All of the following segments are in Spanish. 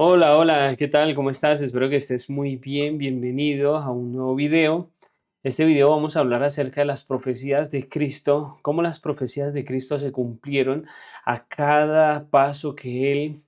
Hola, hola, ¿qué tal? ¿Cómo estás? Espero que estés muy bien. Bienvenido a un nuevo video. Este video vamos a hablar acerca de las profecías de Cristo, cómo las profecías de Cristo se cumplieron a cada paso que Él,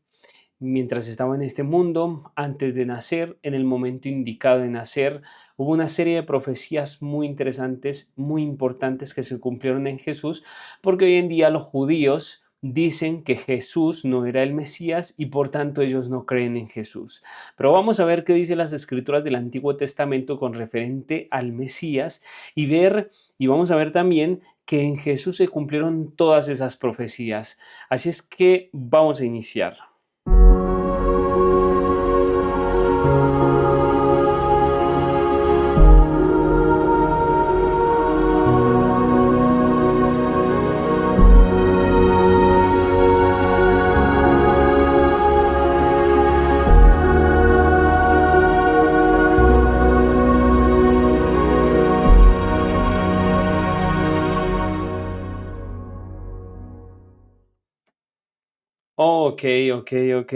mientras estaba en este mundo, antes de nacer, en el momento indicado de nacer. Hubo una serie de profecías muy interesantes, muy importantes que se cumplieron en Jesús, porque hoy en día los judíos dicen que Jesús no era el Mesías y por tanto ellos no creen en Jesús. Pero vamos a ver qué dicen las escrituras del Antiguo Testamento con referente al Mesías y vamos a ver también que en Jesús se cumplieron todas esas profecías. Así es que vamos a iniciar. Ok, ok, ok.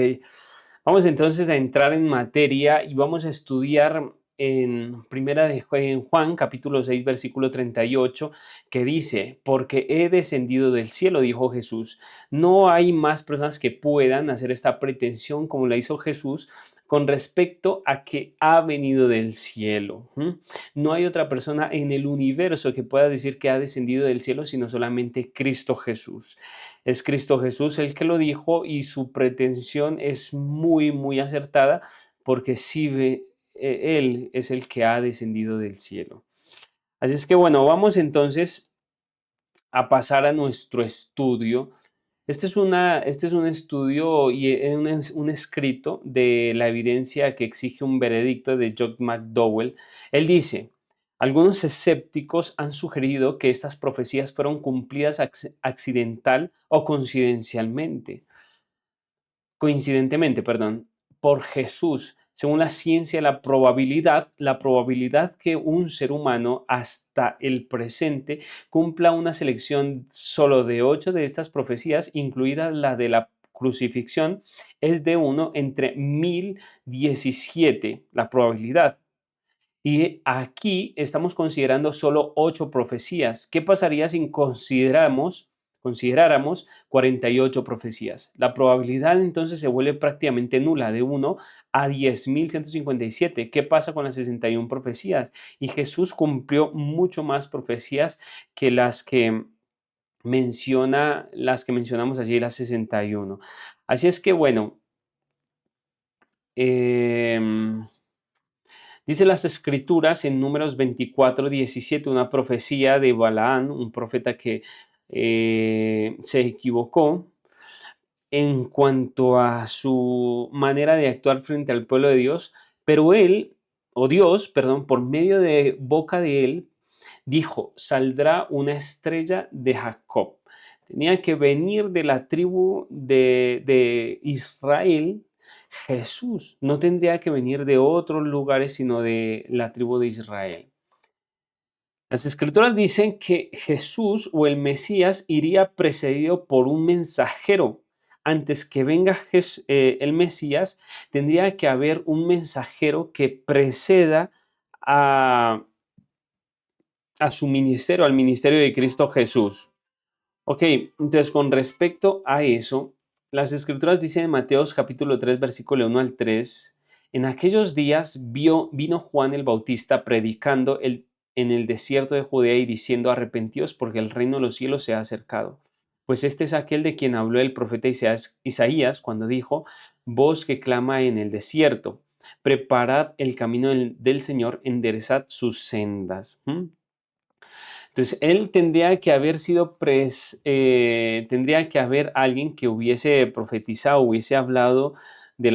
Vamos entonces a entrar en materia y vamos a estudiar en en Juan, capítulo 6, versículo 38, que dice, porque he descendido del cielo, dijo Jesús. No hay más personas que puedan hacer esta pretensión como la hizo Jesús con respecto a que ha venido del cielo. No hay otra persona en el universo que pueda decir que ha descendido del cielo, sino solamente Cristo Jesús. Es Cristo Jesús el que lo dijo y su pretensión es muy, muy acertada porque sí Él es el que ha descendido del cielo. Así es que bueno, vamos entonces a pasar a nuestro estudio. Este es un estudio y un escrito de la evidencia que exige un veredicto de John McDowell. Él dice, algunos escépticos han sugerido que estas profecías fueron cumplidas accidental o coincidentemente, perdón, por Jesús. Según la ciencia, la probabilidad que un ser humano hasta el presente cumpla una selección solo de 8 de estas profecías, incluida la de la crucifixión, es de 1 entre 1017, la probabilidad. Y aquí estamos considerando solo 8 profecías. ¿Qué pasaría si consideráramos 48 profecías? La probabilidad entonces se vuelve prácticamente nula, de 1 a 10.157. ¿Qué pasa con las 61 profecías? Y Jesús cumplió mucho más profecías que las que mencionamos allí, las 61. Así es que bueno, em, dice las escrituras en Números 24:17, una profecía de Balaán, un profeta que se equivocó en cuanto a su manera de actuar frente al pueblo de Dios, pero él, o Dios, perdón, por medio de boca de él, dijo, saldrá una estrella de Jacob. Tenía que venir de la tribu de Israel. Jesús no tendría que venir de otros lugares, sino de la tribu de Israel. Las escrituras dicen que Jesús o el Mesías iría precedido por un mensajero. Antes que venga el Mesías, tendría que haber un mensajero que preceda a, a su ministerio, al ministerio de Cristo Jesús. Ok, entonces con respecto a eso, las escrituras dicen en Mateos capítulo 3, versículo 1 al 3, en aquellos días vino Juan el Bautista predicando en el desierto de Judea y diciendo, arrepentíos porque el reino de los cielos se ha acercado. Pues este es aquel de quien habló el profeta Isaías cuando dijo, voz que clama en el desierto, preparad el camino del Señor, enderezad sus sendas. Entonces, él tendría que haber tendría que haber alguien que hubiese profetizado, hubiese hablado de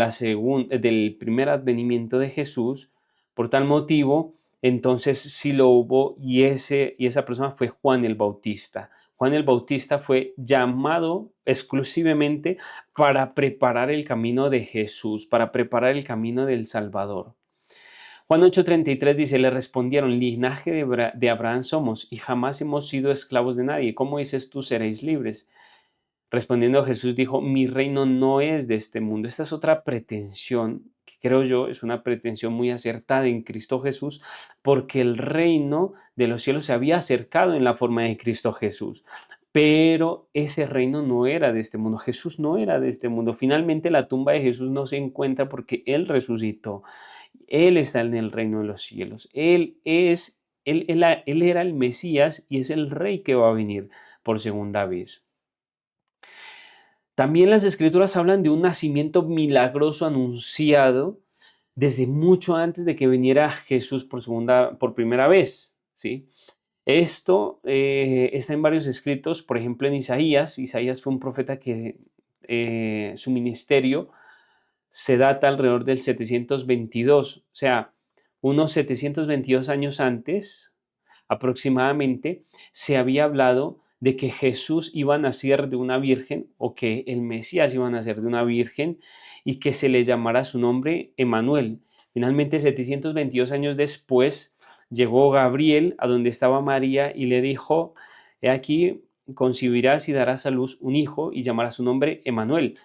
del primer advenimiento de Jesús. Por tal motivo, entonces sí lo hubo y esa persona fue Juan el Bautista. Juan el Bautista fue llamado exclusivamente para preparar el camino de Jesús, para preparar el camino del Salvador. Juan 8:33 dice, le respondieron, linaje de Abraham somos y jamás hemos sido esclavos de nadie. ¿Cómo dices tú seréis libres? Respondiendo Jesús dijo, mi reino no es de este mundo. Esta es otra pretensión que creo yo es una pretensión muy acertada en Cristo Jesús, porque el reino de los cielos se había acercado en la forma de Cristo Jesús. Pero ese reino no era de este mundo. Jesús no era de este mundo. Finalmente la tumba de Jesús no se encuentra porque Él resucitó. Él está en el reino de los cielos. Él era el Mesías y es el rey que va a venir por segunda vez. También las escrituras hablan de un nacimiento milagroso anunciado desde mucho antes de que viniera Jesús por primera vez, ¿sí? Esto está en varios escritos, por ejemplo en Isaías. Isaías fue un profeta que su ministerio se data alrededor del 722, o sea, unos 722 años antes aproximadamente, se había hablado de que Jesús iba a nacer de una virgen o que el Mesías iba a nacer de una virgen y que se le llamara su nombre Emanuel. Finalmente, 722 años después, llegó Gabriel a donde estaba María y le dijo, he aquí, concebirás y darás a luz un hijo y llamarás su nombre Emanuel.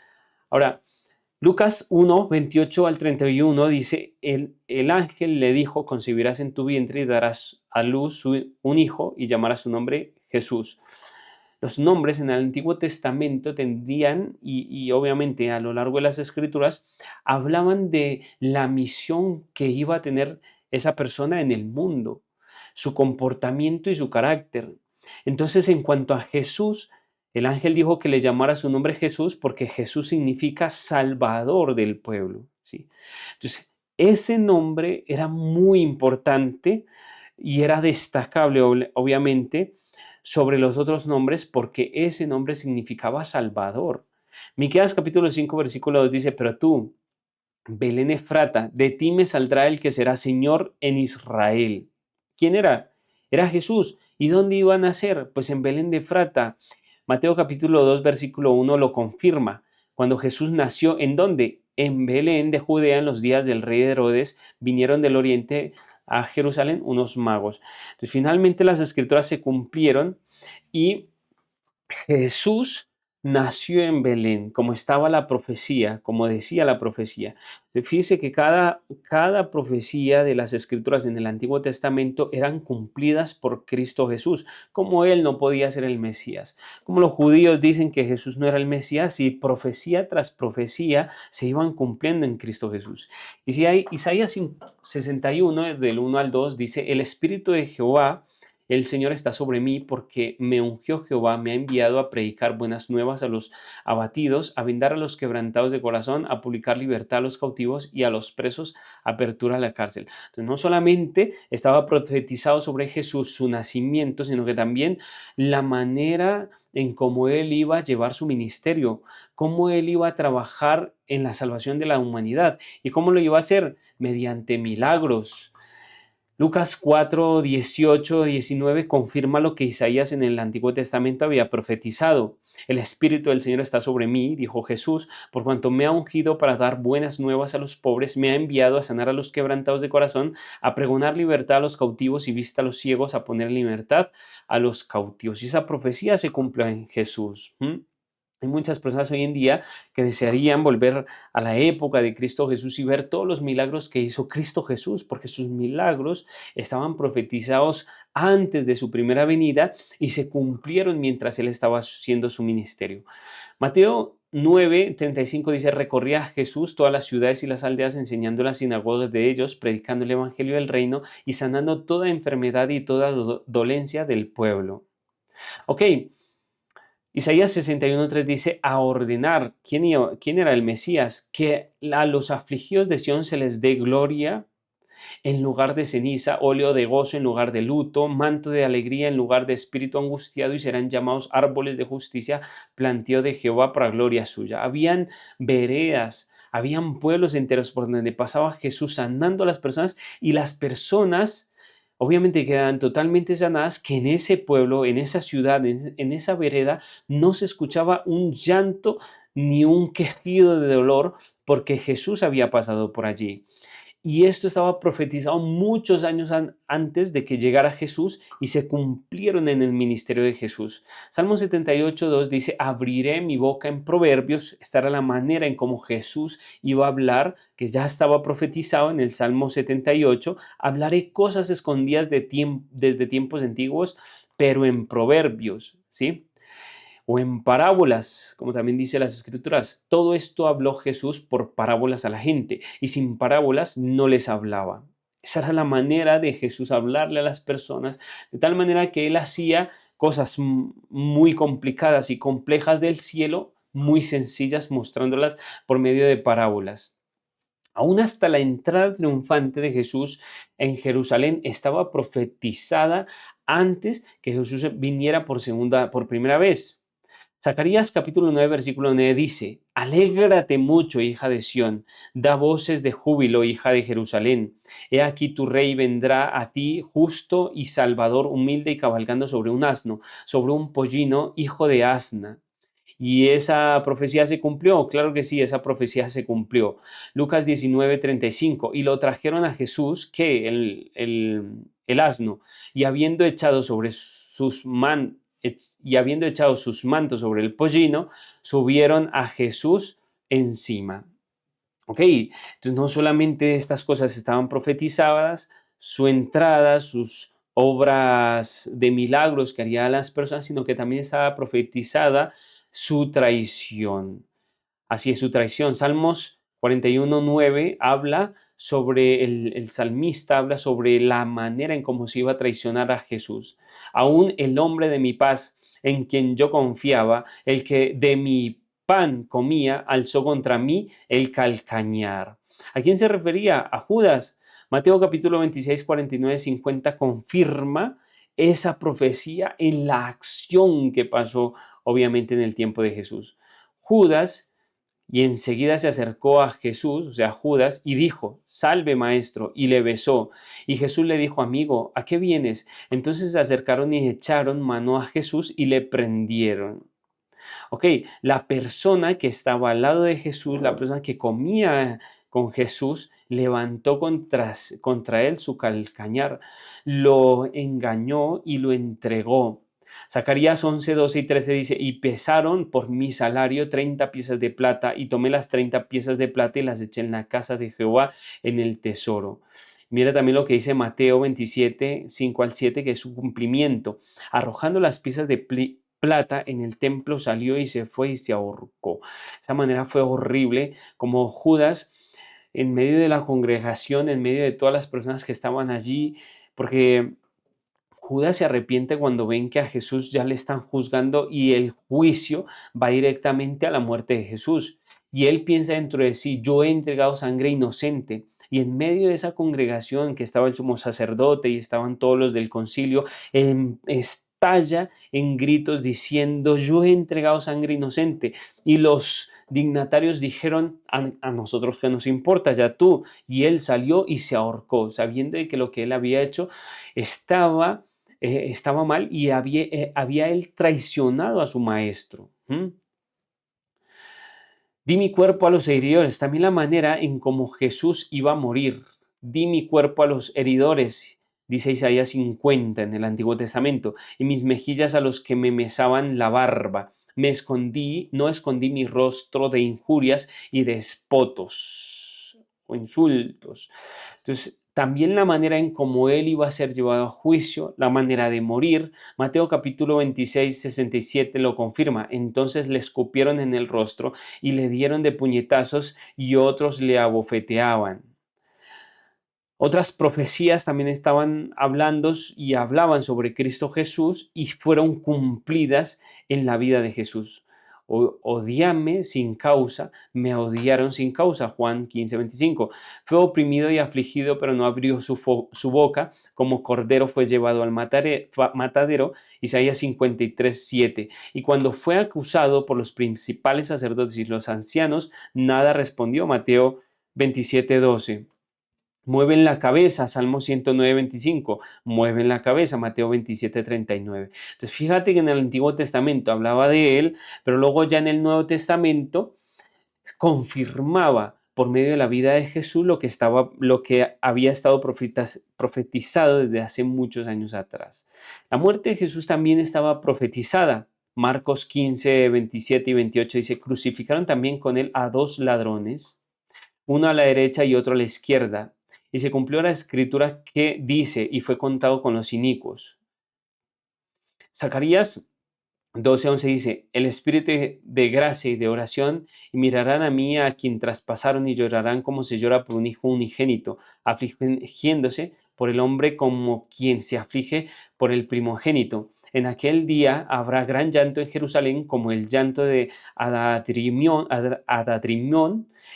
Ahora, Lucas 1, 28 al 31 dice, el ángel le dijo, concebirás en tu vientre y darás a luz un hijo y llamarás su nombre Jesús. Los nombres en el Antiguo Testamento tendrían, y obviamente a lo largo de las Escrituras, hablaban de la misión que iba a tener esa persona en el mundo, su comportamiento y su carácter. Entonces, en cuanto a Jesús, el ángel dijo que le llamara su nombre Jesús porque Jesús significa salvador del pueblo, ¿sí? Entonces, ese nombre era muy importante y era destacable, obviamente, sobre los otros nombres porque ese nombre significaba Salvador. Miqueas capítulo 5 versículo 2 dice, pero tú, Belén Efrata, de ti me saldrá el que será Señor en Israel. ¿Quién era? Era Jesús. ¿Y dónde iba a nacer? Pues en Belén de Efrata. Mateo capítulo 2 versículo 1 lo confirma. Cuando Jesús nació, ¿en dónde? En Belén de Judea, en los días del rey Herodes, vinieron del oriente a Jerusalén unos magos. Entonces, finalmente las escrituras se cumplieron y Jesús nació en Belén, como estaba la profecía, como decía la profecía. Fíjese que cada profecía de las escrituras en el Antiguo Testamento eran cumplidas por Cristo Jesús, como Él no podía ser el Mesías. Como los judíos dicen que Jesús no era el Mesías y profecía tras profecía se iban cumpliendo en Cristo Jesús. Y si hay Isaías 61, del 1 al 2, dice, el Espíritu de Jehová, el Señor está sobre mí porque me ungió Jehová, me ha enviado a predicar buenas nuevas a los abatidos, a vendar a los quebrantados de corazón, a publicar libertad a los cautivos y a los presos, apertura a la cárcel. Entonces, no solamente estaba profetizado sobre Jesús, su nacimiento, sino que también la manera en cómo Él iba a llevar su ministerio, cómo Él iba a trabajar en la salvación de la humanidad y cómo lo iba a hacer mediante milagros. Lucas 4, 18, 19 confirma lo que Isaías en el Antiguo Testamento había profetizado. El Espíritu del Señor está sobre mí, dijo Jesús, por cuanto me ha ungido para dar buenas nuevas a los pobres, me ha enviado a sanar a los quebrantados de corazón, a pregonar libertad a los cautivos y vista a los ciegos, a poner en libertad a los cautivos. Y esa profecía se cumple en Jesús. Hay muchas personas hoy en día que desearían volver a la época de Cristo Jesús y ver todos los milagros que hizo Cristo Jesús, porque sus milagros estaban profetizados antes de su primera venida y se cumplieron mientras él estaba haciendo su ministerio. Mateo 9:35 dice, recorría Jesús todas las ciudades y las aldeas enseñando en las sinagogas de ellos, predicando el evangelio del reino y sanando toda enfermedad y toda dolencia del pueblo. Ok. Isaías 61:3 dice, a ordenar, ¿quién era el Mesías? Que a los afligidos de Sión se les dé gloria en lugar de ceniza, óleo de gozo en lugar de luto, manto de alegría en lugar de espíritu angustiado y serán llamados árboles de justicia, planteo de Jehová para gloria suya. Habían veredas, habían pueblos enteros por donde pasaba Jesús sanando a las personas y las personas obviamente quedan totalmente sanadas, que en ese pueblo, en esa ciudad, en esa vereda, no se escuchaba un llanto ni un quejido de dolor porque Jesús había pasado por allí. Y esto estaba profetizado muchos años antes de que llegara Jesús y se cumplieron en el ministerio de Jesús. Salmo 78:2 dice, abriré mi boca en proverbios. Esta era la manera en cómo Jesús iba a hablar, que ya estaba profetizado en el Salmo 78. Hablaré cosas escondidas desde tiempos antiguos, pero en proverbios, ¿sí? O en parábolas, como también dice las escrituras. Todo esto habló Jesús por parábolas a la gente y sin parábolas no les hablaba. Esa era la manera de Jesús hablarle a las personas, de tal manera que él hacía cosas muy complicadas y complejas del cielo, muy sencillas, mostrándolas por medio de parábolas. Aún hasta la entrada triunfante de Jesús en Jerusalén estaba profetizada antes que Jesús viniera por primera vez. Zacarías capítulo 9, versículo 9 dice, Alégrate mucho, hija de Sión, da voces de júbilo, hija de Jerusalén. He aquí tu rey vendrá a ti, justo y salvador, humilde y cabalgando sobre un asno, sobre un pollino, hijo de asna. Y esa profecía se cumplió, claro que sí, esa profecía se cumplió. Lucas 19:35, y lo trajeron a Jesús, que el asno, y habiendo echado y habiendo echado sus mantos sobre el pollino, subieron a Jesús encima. Ok, entonces no solamente estas cosas estaban profetizadas, su entrada, sus obras de milagros que haría a las personas, sino que también estaba profetizada su traición. Así es su traición. Salmos 41:9 habla sobre, el salmista habla sobre la manera en cómo se iba a traicionar a Jesús. Aún el hombre de mi paz, en quien yo confiaba, el que de mi pan comía, alzó contra mí el calcañar. ¿A quién se refería? A Judas. Mateo capítulo 26, 49, 50 confirma esa profecía en la acción que pasó obviamente en el tiempo de Jesús. Judas y enseguida se acercó a Jesús, o sea, Judas, y dijo, Salve, maestro, y le besó. Y Jesús le dijo, Amigo, ¿a qué vienes? Entonces se acercaron y echaron mano a Jesús y le prendieron. Ok, la persona que estaba al lado de Jesús, la persona que comía con Jesús, levantó contra él su calcañar, lo engañó y lo entregó. Zacarías 11, 12 y 13 dice, y pesaron por mi salario 30 piezas de plata, y tomé las 30 piezas de plata y las eché en la casa de Jehová en el tesoro. Mira también lo que dice Mateo 27, 5 al 7, que es su cumplimiento. Arrojando las piezas de plata en el templo, salió y se fue y se ahorcó. Esa manera fue horrible, como Judas en medio de la congregación, en medio de todas las personas que estaban allí, porque Judas se arrepiente cuando ven que a Jesús ya le están juzgando y el juicio va directamente a la muerte de Jesús. Y él piensa dentro de sí, yo he entregado sangre inocente. Y en medio de esa congregación que estaba el sumo sacerdote y estaban todos los del concilio, estalla en gritos diciendo, yo he entregado sangre inocente. Y los dignatarios dijeron, a nosotros que nos importa, ya tú. Y él salió y se ahorcó, sabiendo de que lo que él había hecho estaba mal y había él traicionado a su maestro. Di mi cuerpo a los heridores, también la manera en cómo Jesús iba a morir. Di mi cuerpo a los heridores, dice Isaías 50 en el Antiguo Testamento, y mis mejillas a los que me mesaban la barba. Me escondí, no escondí mi rostro de injurias y de espotos o insultos. Entonces, también la manera en cómo él iba a ser llevado a juicio, la manera de morir. Mateo capítulo 26, 67 lo confirma. Entonces le escupieron en el rostro y le dieron de puñetazos y otros le abofeteaban. Otras profecías también estaban hablando y hablaban sobre Cristo Jesús y fueron cumplidas en la vida de Jesús. Odiame sin causa, me odiaron sin causa. Juan 15:25. Fue oprimido y afligido, pero no abrió su boca. Como cordero fue llevado al matadero. Isaías 53:7. Y cuando fue acusado por los principales sacerdotes y los ancianos, nada respondió. Mateo 27:12. Mueven la cabeza, Salmo 109:25. Mueven la cabeza, Mateo 27:39. Entonces, fíjate que en el Antiguo Testamento hablaba de él, pero luego ya en el Nuevo Testamento confirmaba por medio de la vida de Jesús lo que había estado profetizado desde hace muchos años atrás. La muerte de Jesús también estaba profetizada. Marcos 15, 27 y 28 dice, crucificaron también con él a dos ladrones, uno a la derecha y otro a la izquierda. Y se cumplió la escritura que dice, y fue contado con los inicuos. Zacarías 12:11 dice, el espíritu de gracia y de oración, y mirarán a mí a quien traspasaron y llorarán como se llora por un hijo unigénito, afligiéndose por el hombre como quien se aflige por el primogénito. En aquel día habrá gran llanto en Jerusalén, como el llanto de Adadrimón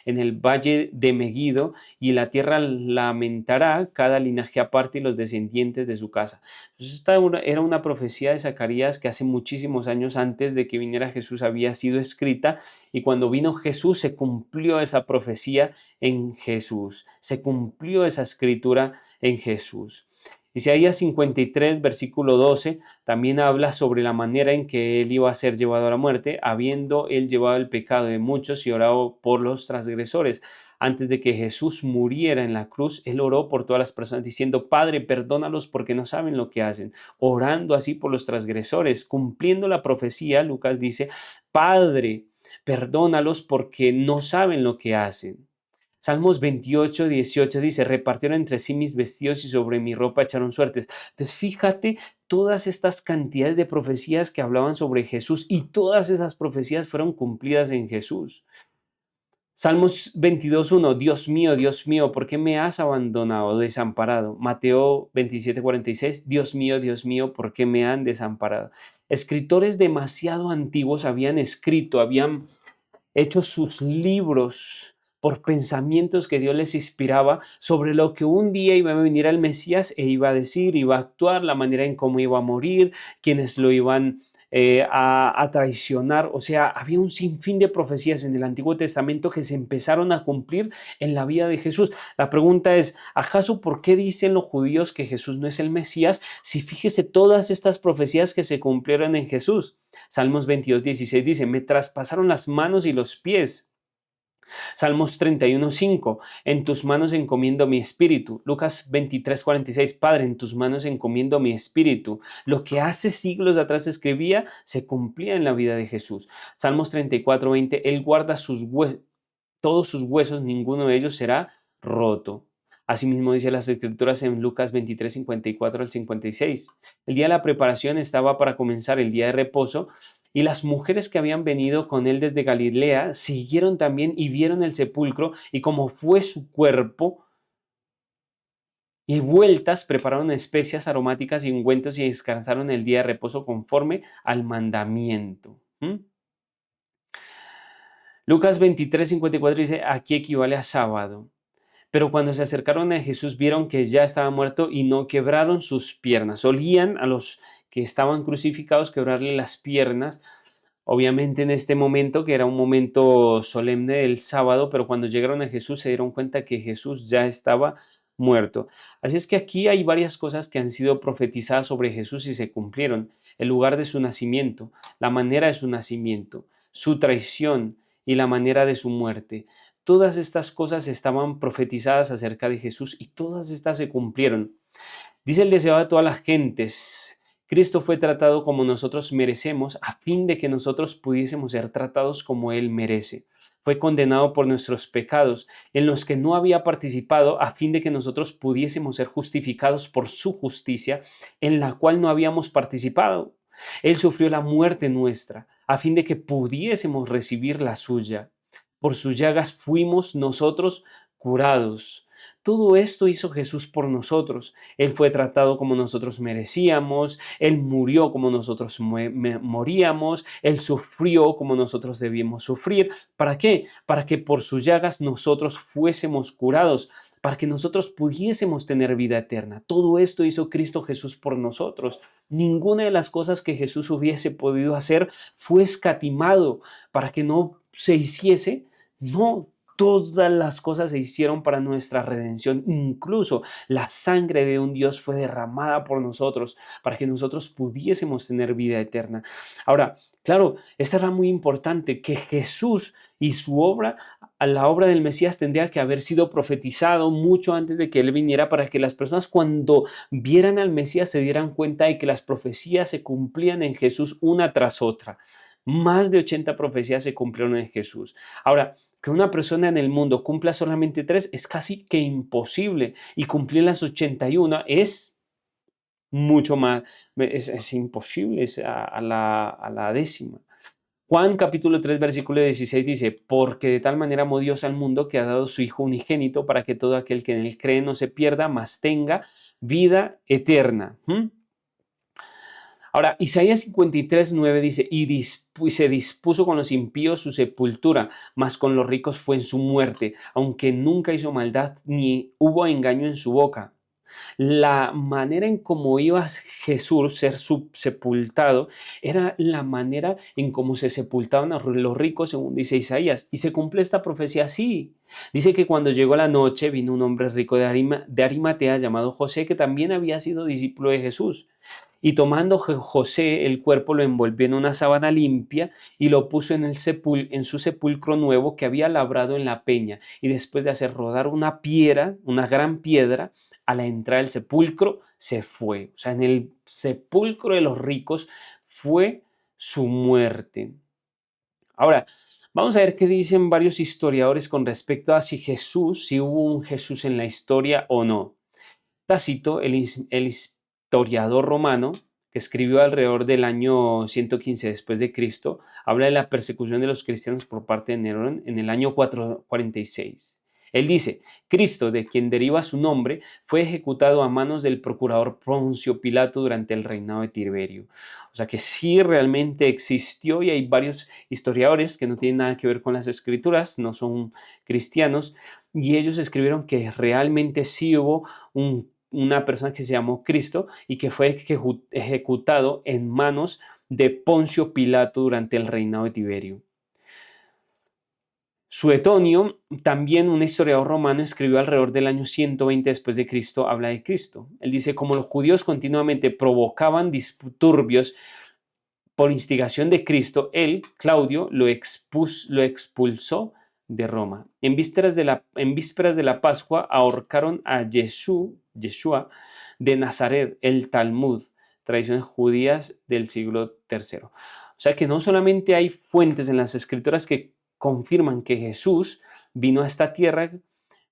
en el valle de Megido, y la tierra lamentará cada linaje aparte y los descendientes de su casa. Entonces, era una profecía de Zacarías que hace muchísimos años antes de que viniera Jesús había sido escrita, y cuando vino Jesús se cumplió esa profecía en Jesús, se cumplió esa escritura en Jesús. Isaías 53, versículo 12, también habla sobre la manera en que él iba a ser llevado a la muerte, habiendo él llevado el pecado de muchos y orado por los transgresores. Antes de que Jesús muriera en la cruz, él oró por todas las personas diciendo, Padre, perdónalos porque no saben lo que hacen, orando así por los transgresores, cumpliendo la profecía. Lucas dice, Padre, perdónalos porque no saben lo que hacen. Salmos 28, 18 dice, repartieron entre sí mis vestidos y sobre mi ropa echaron suertes. Entonces fíjate todas estas cantidades de profecías que hablaban sobre Jesús, y todas esas profecías fueron cumplidas en Jesús. Salmos 22:1, Dios mío, ¿por qué me has abandonado, desamparado? Mateo 27:46, Dios mío, ¿por qué me han desamparado? Escritores demasiado antiguos habían escrito, habían hecho sus libros por pensamientos que Dios les inspiraba sobre lo que un día iba a venir el Mesías e iba a decir, iba a actuar, la manera en cómo iba a morir, quienes lo iban a traicionar. O sea, había un sinfín de profecías en el Antiguo Testamento que se empezaron a cumplir en la vida de Jesús. La pregunta es, ¿acaso por qué dicen los judíos que Jesús no es el Mesías? Si fíjese todas estas profecías que se cumplieron en Jesús. Salmos 22:16 dice, me traspasaron las manos y los pies. Salmos 31:5, en tus manos encomiendo mi espíritu. Lucas 23:46, Padre, en tus manos encomiendo mi espíritu. Lo que hace siglos atrás escribía se cumplía en la vida de Jesús. Salmos 34:20, Él guarda todos sus huesos, ninguno de ellos será roto. Asimismo dice las Escrituras en Lucas 23:54 al 56. El día de la preparación estaba para comenzar el día de reposo, y las mujeres que habían venido con él desde Galilea siguieron también y vieron el sepulcro, y como fue su cuerpo, y vueltas prepararon especias aromáticas y ungüentos y descansaron el día de reposo conforme al mandamiento. Lucas 23:54 dice, aquí equivale a sábado. Pero cuando se acercaron a Jesús vieron que ya estaba muerto y no quebraron sus piernas. Solían a los que estaban crucificados quebrarle las piernas, obviamente en este momento, que era un momento solemne del sábado, pero cuando llegaron a Jesús se dieron cuenta que Jesús ya estaba muerto. Así es que aquí hay varias cosas que han sido profetizadas sobre Jesús y se cumplieron. El lugar de su nacimiento, la manera de su nacimiento, su traición y la manera de su muerte. Todas estas cosas estaban profetizadas acerca de Jesús y todas estas se cumplieron. Dice el deseado de todas las gentes, Cristo fue tratado como nosotros merecemos, a fin de que nosotros pudiésemos ser tratados como Él merece. Fue condenado por nuestros pecados, en los que no había participado, a fin de que nosotros pudiésemos ser justificados por su justicia, en la cual no habíamos participado. Él sufrió la muerte nuestra, a fin de que pudiésemos recibir la suya. Por sus llagas fuimos nosotros curados. Todo esto hizo Jesús por nosotros. Él fue tratado como nosotros merecíamos, Él murió como nosotros moríamos, Él sufrió como nosotros debíamos sufrir. ¿Para qué? Para que por sus llagas nosotros fuésemos curados, para que nosotros pudiésemos tener vida eterna. Todo esto hizo Cristo Jesús por nosotros. Ninguna de las cosas que Jesús hubiese podido hacer fue escatimado para que no se hiciese. No, todas las cosas se hicieron para nuestra redención. Incluso la sangre de un Dios fue derramada por nosotros para que nosotros pudiésemos tener vida eterna. Ahora, claro, esto era muy importante, que Jesús y su obra a la obra del Mesías tendría que haber sido profetizado mucho antes de que Él viniera para que las personas cuando vieran al Mesías se dieran cuenta de que las profecías se cumplían en Jesús una tras otra. Más de 80 profecías se cumplieron en Jesús. Ahora, que una persona en el mundo cumpla solamente 3 es casi que imposible y cumplir las 81 es mucho más, es imposible, es a la décima. Juan capítulo 3 versículo 16 dice, porque de tal manera amó Dios al mundo que ha dado su Hijo unigénito para que todo aquel que en él cree no se pierda, mas tenga vida eterna. Ahora, Isaías 53:9 dice, y se dispuso con los impíos su sepultura, mas con los ricos fue en su muerte, aunque nunca hizo maldad ni hubo engaño en su boca. La manera en cómo iba Jesús ser sepultado era la manera en cómo se sepultaban a los ricos, según dice Isaías. Y se cumple esta profecía así. Dice que cuando llegó la noche vino un hombre rico de Arimatea llamado José, que también había sido discípulo de Jesús. Y tomando José el cuerpo lo envolvió en una sábana limpia y lo puso en su sepulcro nuevo que había labrado en la peña. Y después de hacer rodar una piedra, una gran piedra, a la entrada del sepulcro se fue. O sea, en el sepulcro de los ricos fue su muerte. Ahora, vamos a ver qué dicen varios historiadores con respecto a si hubo un Jesús en la historia o no. Tácito, el historiador romano, que escribió alrededor del año 115 después de Cristo, habla de la persecución de los cristianos por parte de Nerón en el año 446. Él dice, Cristo, de quien deriva su nombre, fue ejecutado a manos del procurador Poncio Pilato durante el reinado de Tiberio. O sea que sí realmente existió y hay varios historiadores que no tienen nada que ver con las escrituras, no son cristianos, y ellos escribieron que realmente sí hubo una persona que se llamó Cristo y que fue ejecutado en manos de Poncio Pilato durante el reinado de Tiberio. Suetonio, también un historiador romano, escribió alrededor del año 120 después de Cristo, habla de Cristo. Él dice, como los judíos continuamente provocaban disturbios por instigación de Cristo, él, Claudio, lo expulsó de Roma. En vísperas de la Pascua ahorcaron a Yeshua de Nazaret, el Talmud, tradiciones judías del siglo III. O sea que no solamente hay fuentes en las escrituras que confirman que Jesús vino a esta tierra,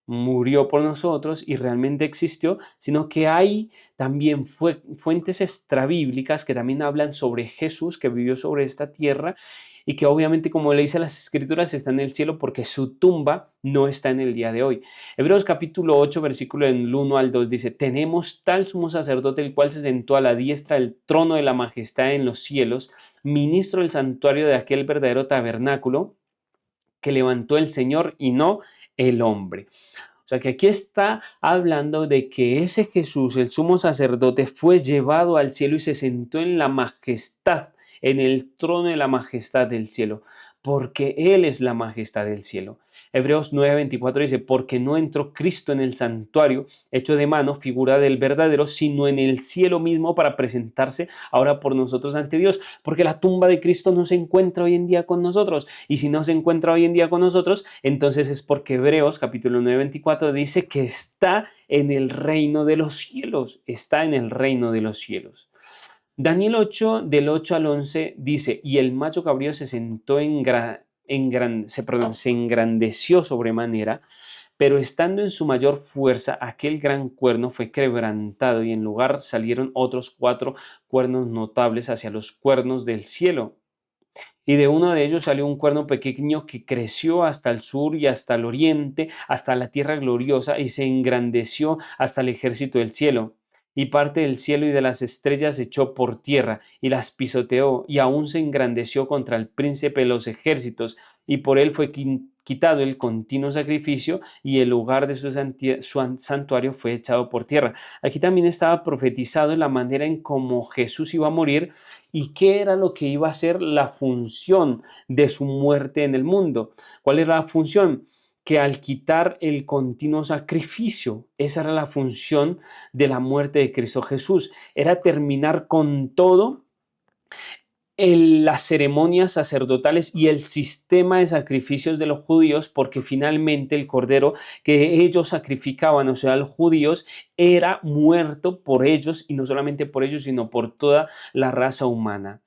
murió por nosotros y realmente existió, sino que hay también fuentes extrabíblicas que también hablan sobre Jesús que vivió sobre esta tierra y que obviamente, como le dice las escrituras, está en el cielo porque su tumba no está en el día de hoy. Hebreos capítulo 8, versículo del 1 al 2 dice, tenemos tal sumo sacerdote el cual se sentó a la diestra del trono de la majestad en los cielos, ministro del santuario de aquel verdadero tabernáculo que levantó el Señor y no el hombre. O sea que aquí está hablando de que ese Jesús, el sumo sacerdote, fue llevado al cielo y se sentó en la majestad, en el trono de la majestad del cielo, porque Él es la majestad del cielo. Hebreos 9:24 dice, porque no entró Cristo en el santuario hecho de mano, figura del verdadero, sino en el cielo mismo para presentarse ahora por nosotros ante Dios, porque la tumba de Cristo no se encuentra hoy en día con nosotros, y si no se encuentra hoy en día con nosotros, entonces es porque Hebreos capítulo 9:24 dice que está en el reino de los cielos, está en el reino de los cielos. Daniel 8, del 8 al 11 dice, y el macho cabrío se sentó se engrandeció sobremanera, pero estando en su mayor fuerza, aquel gran cuerno fue quebrantado y en lugar salieron otros 4 cuernos notables hacia los cuernos del cielo. Y de uno de ellos salió un cuerno pequeño que creció hasta el sur y hasta el oriente, hasta la tierra gloriosa, y se engrandeció hasta el ejército del cielo. Y parte del cielo y de las estrellas echó por tierra, y las pisoteó, y aún se engrandeció contra el príncipe de los ejércitos, y por él fue quitado el continuo sacrificio, y el lugar de su santuario fue echado por tierra. Aquí también estaba profetizado en la manera en cómo Jesús iba a morir, y qué era lo que iba a ser la función de su muerte en el mundo. ¿Cuál era la función? Que al quitar el continuo sacrificio, esa era la función de la muerte de Cristo Jesús, era terminar con todo las ceremonias sacerdotales y el sistema de sacrificios de los judíos, porque finalmente el cordero que ellos sacrificaban, o sea, los judíos, era muerto por ellos, y no solamente por ellos, sino por toda la raza humana.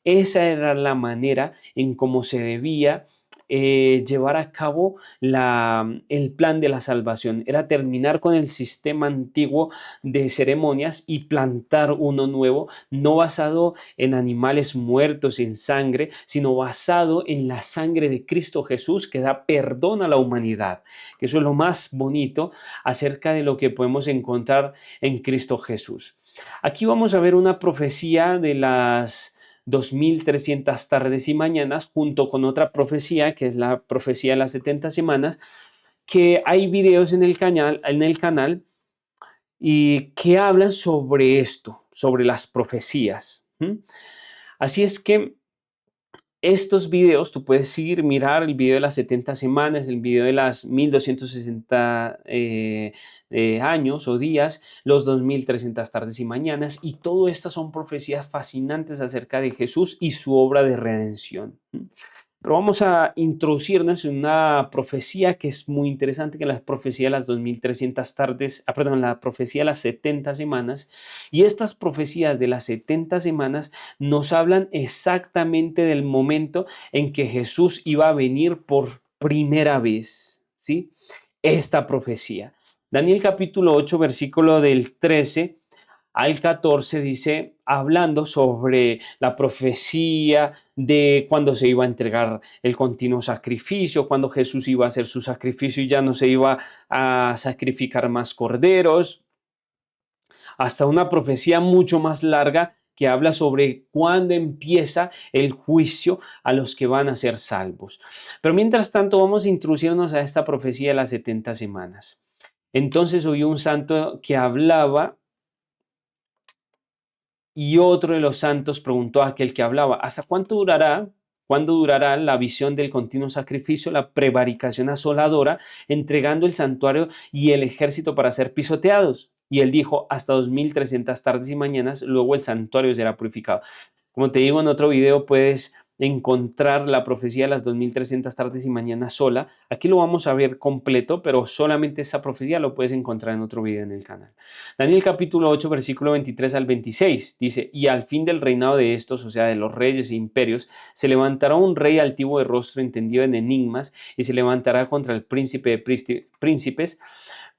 Esa era la manera en cómo se debía llevar a cabo el plan de la salvación. Era terminar con el sistema antiguo de ceremonias y plantar uno nuevo, no basado en animales muertos en sangre, sino basado en la sangre de Cristo Jesús, que da perdón a la humanidad. Que eso es lo más bonito acerca de lo que podemos encontrar en Cristo Jesús. Aquí vamos a ver una profecía de las 2300 tardes y mañanas, junto con otra profecía, que es la profecía de las 70 semanas, que hay videos en el canal y que hablan sobre esto, sobre las profecías. Así es que estos videos, tú puedes ir, mirar el video de las 70 semanas, el video de las 1260 años o días, los 2300 tardes y mañanas, y todo estas son profecías fascinantes acerca de Jesús y su obra de redención. Pero vamos a introducirnos en una profecía que es muy interesante, que es la profecía de las 2300 tardes, perdón, la profecía de las 70 semanas. Y estas profecías de las 70 semanas nos hablan exactamente del momento en que Jesús iba a venir por primera vez, ¿sí? Esta profecía. Daniel capítulo 8, versículo del 13 al 14 dice, hablando sobre la profecía de cuando se iba a entregar el continuo sacrificio, cuando Jesús iba a hacer su sacrificio y ya no se iba a sacrificar más corderos, hasta una profecía mucho más larga que habla sobre cuándo empieza el juicio a los que van a ser salvos. Pero mientras tanto vamos a introducirnos a esta profecía de las 70 semanas. Entonces oí un santo que hablaba y otro de los santos preguntó a aquel que hablaba, ¿hasta cuándo durará la visión del continuo sacrificio, la prevaricación asoladora, entregando el santuario y el ejército para ser pisoteados? Y él dijo, hasta 2300 tardes y mañanas, luego el santuario será purificado. Como te digo en otro video, puedes encontrar la profecía de las 2300 tardes y mañanas sola. Aquí lo vamos a ver completo, pero solamente esa profecía lo puedes encontrar en otro video en el canal. Daniel capítulo 8, versículo 23 al 26 dice, y al fin del reinado de estos, o sea, de los reyes e imperios, se levantará un rey altivo de rostro entendido en enigmas y se levantará contra el príncipe de príncipes,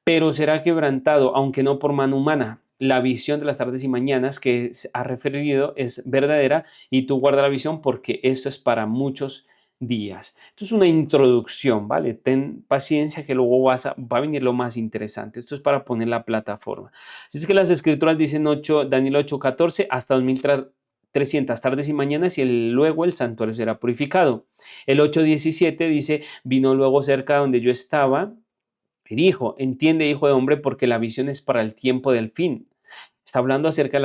pero será quebrantado, aunque no por mano humana. La visión de las tardes y mañanas que se ha referido es verdadera y tú guarda la visión porque esto es para muchos días. Esto es una introducción, ¿vale? Ten paciencia que luego va a venir lo más interesante. Esto es para poner la plataforma. Así es que las escrituras dicen Daniel 8:14 hasta 2300 tardes y mañanas y luego el santuario será purificado. El 8:17 dice, vino luego cerca donde yo estaba y dijo, entiende, hijo de hombre, porque la visión es para el tiempo del fin. Está hablando acerca de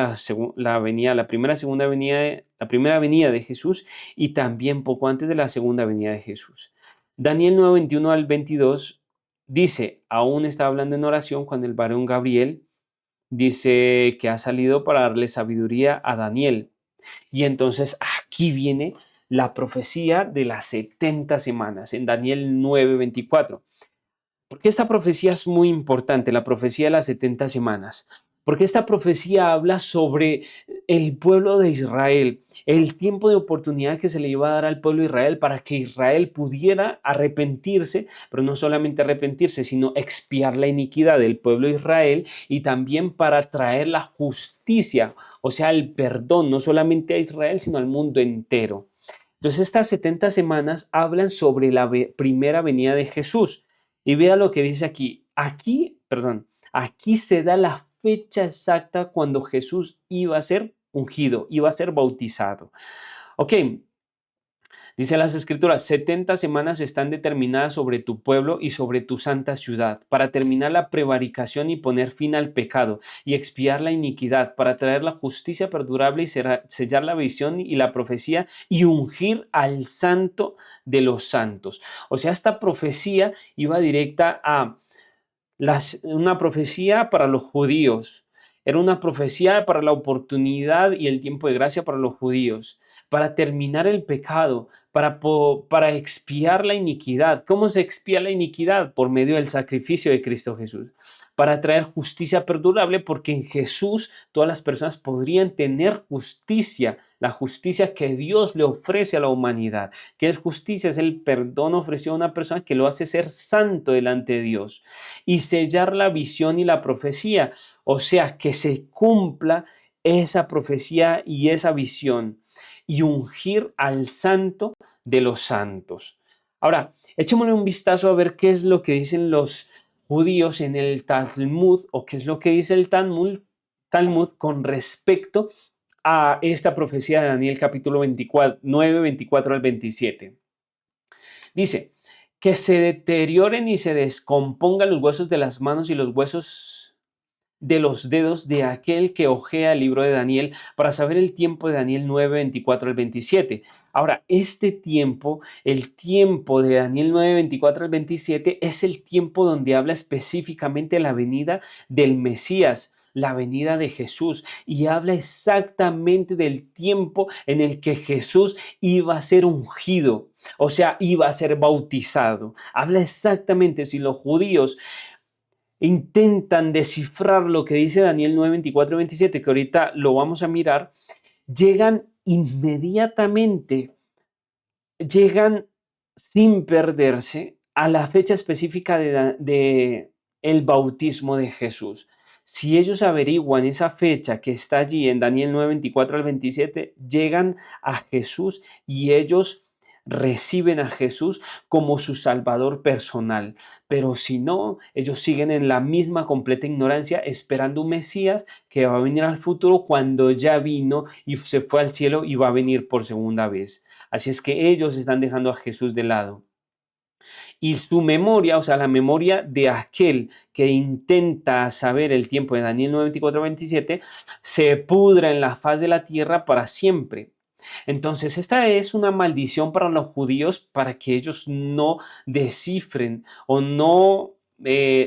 la primera venida de Jesús y también poco antes de la segunda venida de Jesús. Daniel 9, 21 al 22 dice, aún está hablando en oración cuando el varón Gabriel dice que ha salido para darle sabiduría a Daniel. Y entonces aquí viene la profecía de las 70 semanas en Daniel 9, 24. Porque esta profecía es muy importante, la profecía de las 70 semanas. Porque esta profecía habla sobre el pueblo de Israel, el tiempo de oportunidad que se le iba a dar al pueblo de Israel para que Israel pudiera arrepentirse, pero no solamente arrepentirse, sino expiar la iniquidad del pueblo de Israel y también para traer la justicia, o sea, el perdón, no solamente a Israel, sino al mundo entero. Entonces estas 70 semanas hablan sobre la primera venida de Jesús. Y vea lo que dice aquí. Aquí se da la fecha exacta cuando Jesús iba a ser ungido, iba a ser bautizado. Ok, dice las escrituras, 70 semanas están determinadas sobre tu pueblo y sobre tu santa ciudad, para terminar la prevaricación y poner fin al pecado, y expiar la iniquidad, para traer la justicia perdurable y sellar la visión y la profecía, y ungir al santo de los santos. O sea, esta profecía iba directa a una profecía para los judíos. Era una profecía para la oportunidad y el tiempo de gracia para los judíos. para terminar el pecado, para expiar la iniquidad. ¿Cómo se expía la iniquidad? Por medio del sacrificio de Cristo Jesús. Para traer justicia perdurable, porque en Jesús todas las personas podrían tener justicia, la justicia que Dios le ofrece a la humanidad. ¿Qué es justicia? Es el perdón ofrecido a una persona que lo hace ser santo delante de Dios. Y sellar la visión y la profecía, o sea, que se cumpla esa profecía y esa visión, y ungir al santo de los santos. Ahora, echémosle un vistazo a ver qué es lo que dicen los judíos en el Talmud, o qué es lo que dice el Talmud con respecto a esta profecía de Daniel capítulo 24, 9, 24 al 27. Dice, que se deterioren y se descompongan los huesos de las manos y los huesos de los dedos de aquel que hojea el libro de Daniel para saber el tiempo de Daniel 9, 24 al 27. Ahora, este tiempo, el tiempo de Daniel 9, 24 al 27, es el tiempo donde habla específicamente la venida del Mesías, la venida de Jesús, y habla exactamente del tiempo en el que Jesús iba a ser ungido, o sea, iba a ser bautizado. Habla exactamente, si los judíos intentan descifrar lo que dice Daniel 9, 24 y 27, que ahorita lo vamos a mirar, llegan inmediatamente, llegan sin perderse a la fecha específica de el bautismo de Jesús. Si ellos averiguan esa fecha que está allí en Daniel 9, 24 al 27, llegan a Jesús y ellos reciben a Jesús como su Salvador personal. Pero si no, ellos siguen en la misma completa ignorancia, esperando un Mesías que va a venir al futuro cuando ya vino y se fue al cielo y va a venir por segunda vez. Así es que ellos están dejando a Jesús de lado. Y su memoria, o sea, la memoria de aquel que intenta saber el tiempo de Daniel 9, 24, 27, se pudra en la faz de la tierra para siempre. Entonces, esta es una maldición para los judíos para que ellos no descifren o no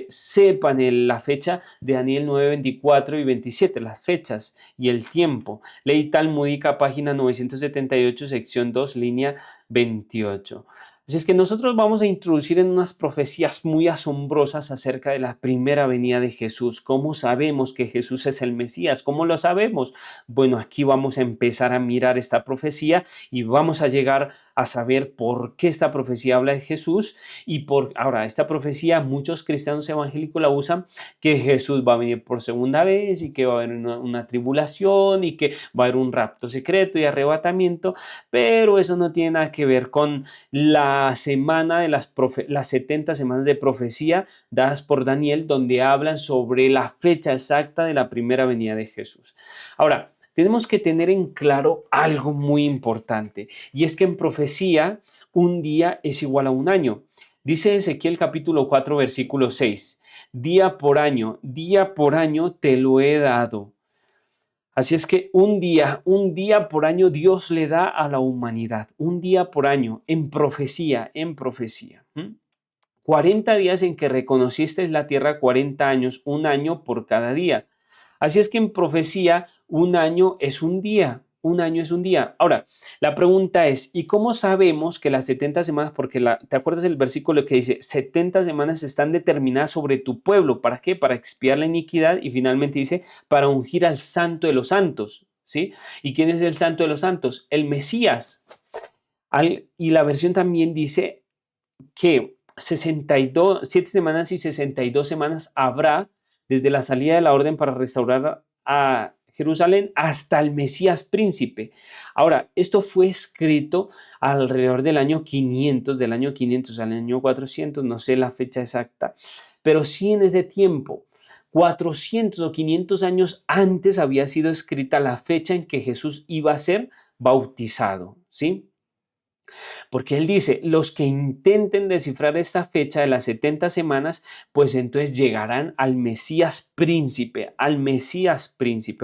sepan la fecha de Daniel 9, 24 y 27, las fechas y el tiempo. Ley Talmúdica, página 978, sección 2, línea 28. Así es que nosotros vamos a introducir en unas profecías muy asombrosas acerca de la primera venida de Jesús. ¿Cómo sabemos que Jesús es el Mesías? ¿Cómo lo sabemos? Bueno, aquí vamos a empezar a mirar esta profecía y vamos a llegar a saber por qué esta profecía habla de Jesús. Ahora, esta profecía muchos cristianos evangélicos la usan, que Jesús va a venir por segunda vez y que va a haber una tribulación y que va a haber un rapto secreto y arrebatamiento, pero eso no tiene nada que ver con la semana de las 70 semanas de profecía dadas por Daniel, donde hablan sobre la fecha exacta de la primera venida de Jesús. Ahora, tenemos que tener en claro algo muy importante, y es que en profecía un día es igual a un año. Dice Ezequiel capítulo 4, versículo 6, día por año te lo he dado. Así es que un día por año Dios le da a la humanidad, un día por año, en profecía, en profecía. 40 días en que reconociste la tierra, 40 años, un año por cada día. Así es que en profecía un año es un día, un año es un día. Ahora, la pregunta es, ¿y cómo sabemos que las 70 semanas, porque ¿te acuerdas del versículo que dice, 70 semanas están determinadas sobre tu pueblo? ¿Para qué? Para expiar la iniquidad, y finalmente dice, para ungir al santo de los santos, ¿sí? ¿Y quién es el santo de los santos? El Mesías. Y la versión también dice que 7 semanas y 62 semanas habrá desde la salida de la orden para restaurar a Jerusalén hasta el Mesías príncipe. Ahora, esto fue escrito alrededor del año 500 al año 400, no sé la fecha exacta, pero sí en ese tiempo, 400 o 500 años antes había sido escrita la fecha en que Jesús iba a ser bautizado, ¿sí? Porque él dice, los que intenten descifrar esta fecha de las 70 semanas, pues entonces llegarán al Mesías príncipe,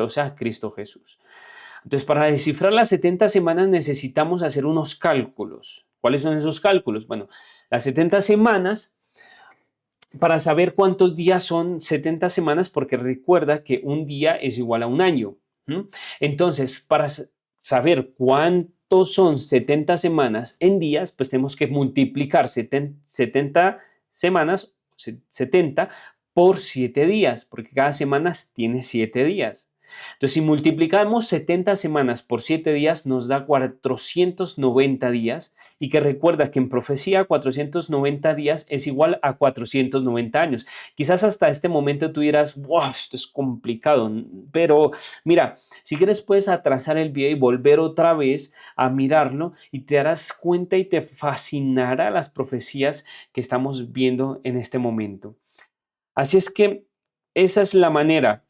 o sea, Cristo Jesús. Entonces, para descifrar las 70 semanas necesitamos hacer unos cálculos. ¿Cuáles son esos cálculos? Bueno, las 70 semanas, para saber cuántos días son 70 semanas, porque recuerda que un día es igual a un año. Entonces, para saber ¿cuántos son 70 semanas en días? Pues tenemos que multiplicar 70 semanas, 70 por 7 días, porque cada semana tiene 7 días. Entonces, si multiplicamos 70 semanas por 7 días, nos da 490 días. Y que recuerda que en profecía 490 días es igual a 490 años. Quizás hasta este momento tú dirás, wow, esto es complicado. Pero mira, si quieres puedes atrasar el video y volver otra vez a mirarlo y te darás cuenta y te fascinará las profecías que estamos viendo en este momento. Así es que esa es la manera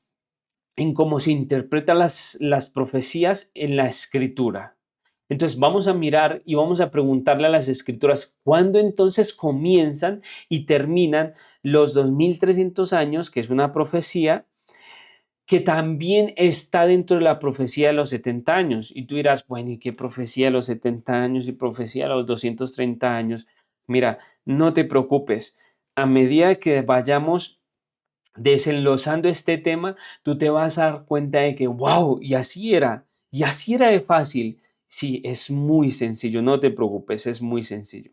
en cómo se interpretan las profecías en la escritura. Entonces vamos a mirar y vamos a preguntarle a las escrituras cuándo entonces comienzan y terminan los 2300 años, que es una profecía que también está dentro de la profecía de los 70 años. Y tú dirás, bueno, ¿y qué profecía de los 70 años y profecía de los 230 años? Mira, no te preocupes. A medida que vayamos desenlozando este tema, tú te vas a dar cuenta de que, wow, y así era de fácil. Sí, es muy sencillo, no te preocupes, es muy sencillo.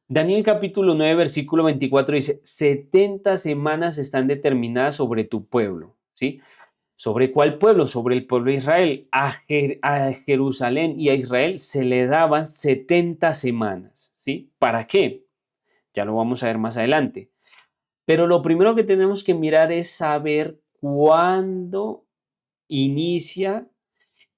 Daniel capítulo 9, versículo 24 dice, 70 semanas están determinadas sobre tu pueblo, ¿sí? ¿Sobre cuál pueblo? Sobre el pueblo de Israel. A Jerusalén y a Israel se le daban 70 semanas, ¿sí? ¿Para qué? Ya lo vamos a ver más adelante. Pero lo primero que tenemos que mirar es saber cuándo inicia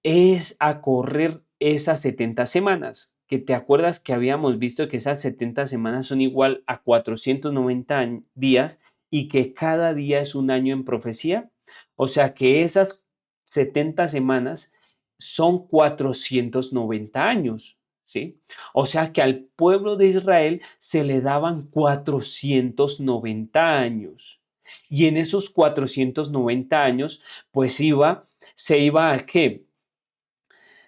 es a correr esas 70 semanas. Que te acuerdas que habíamos visto que esas 70 semanas son igual a 490 días y que cada día es un año en profecía. O sea que esas 70 semanas son 490 años. ¿Sí? O sea que al pueblo de Israel se le daban 490 años. Y en esos 490 años, pues se iba a qué?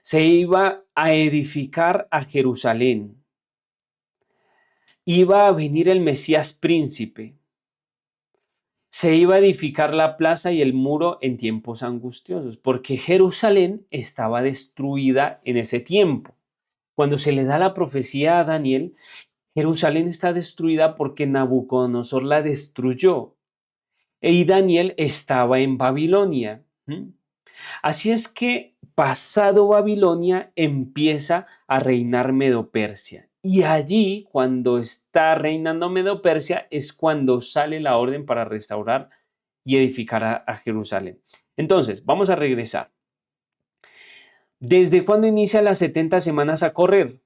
Se iba a edificar a Jerusalén. Iba a venir el Mesías príncipe. Se iba a edificar la plaza y el muro en tiempos angustiosos, porque Jerusalén estaba destruida en ese tiempo. Cuando se le da la profecía a Daniel, Jerusalén está destruida porque Nabucodonosor la destruyó. Y Daniel estaba en Babilonia. Así es que pasado Babilonia empieza a reinar Medo-Persia. Y allí, cuando está reinando Medo-Persia, es cuando sale la orden para restaurar y edificar a Jerusalén. Entonces, vamos a regresar. ¿Desde cuándo inicia las 70 semanas a correr?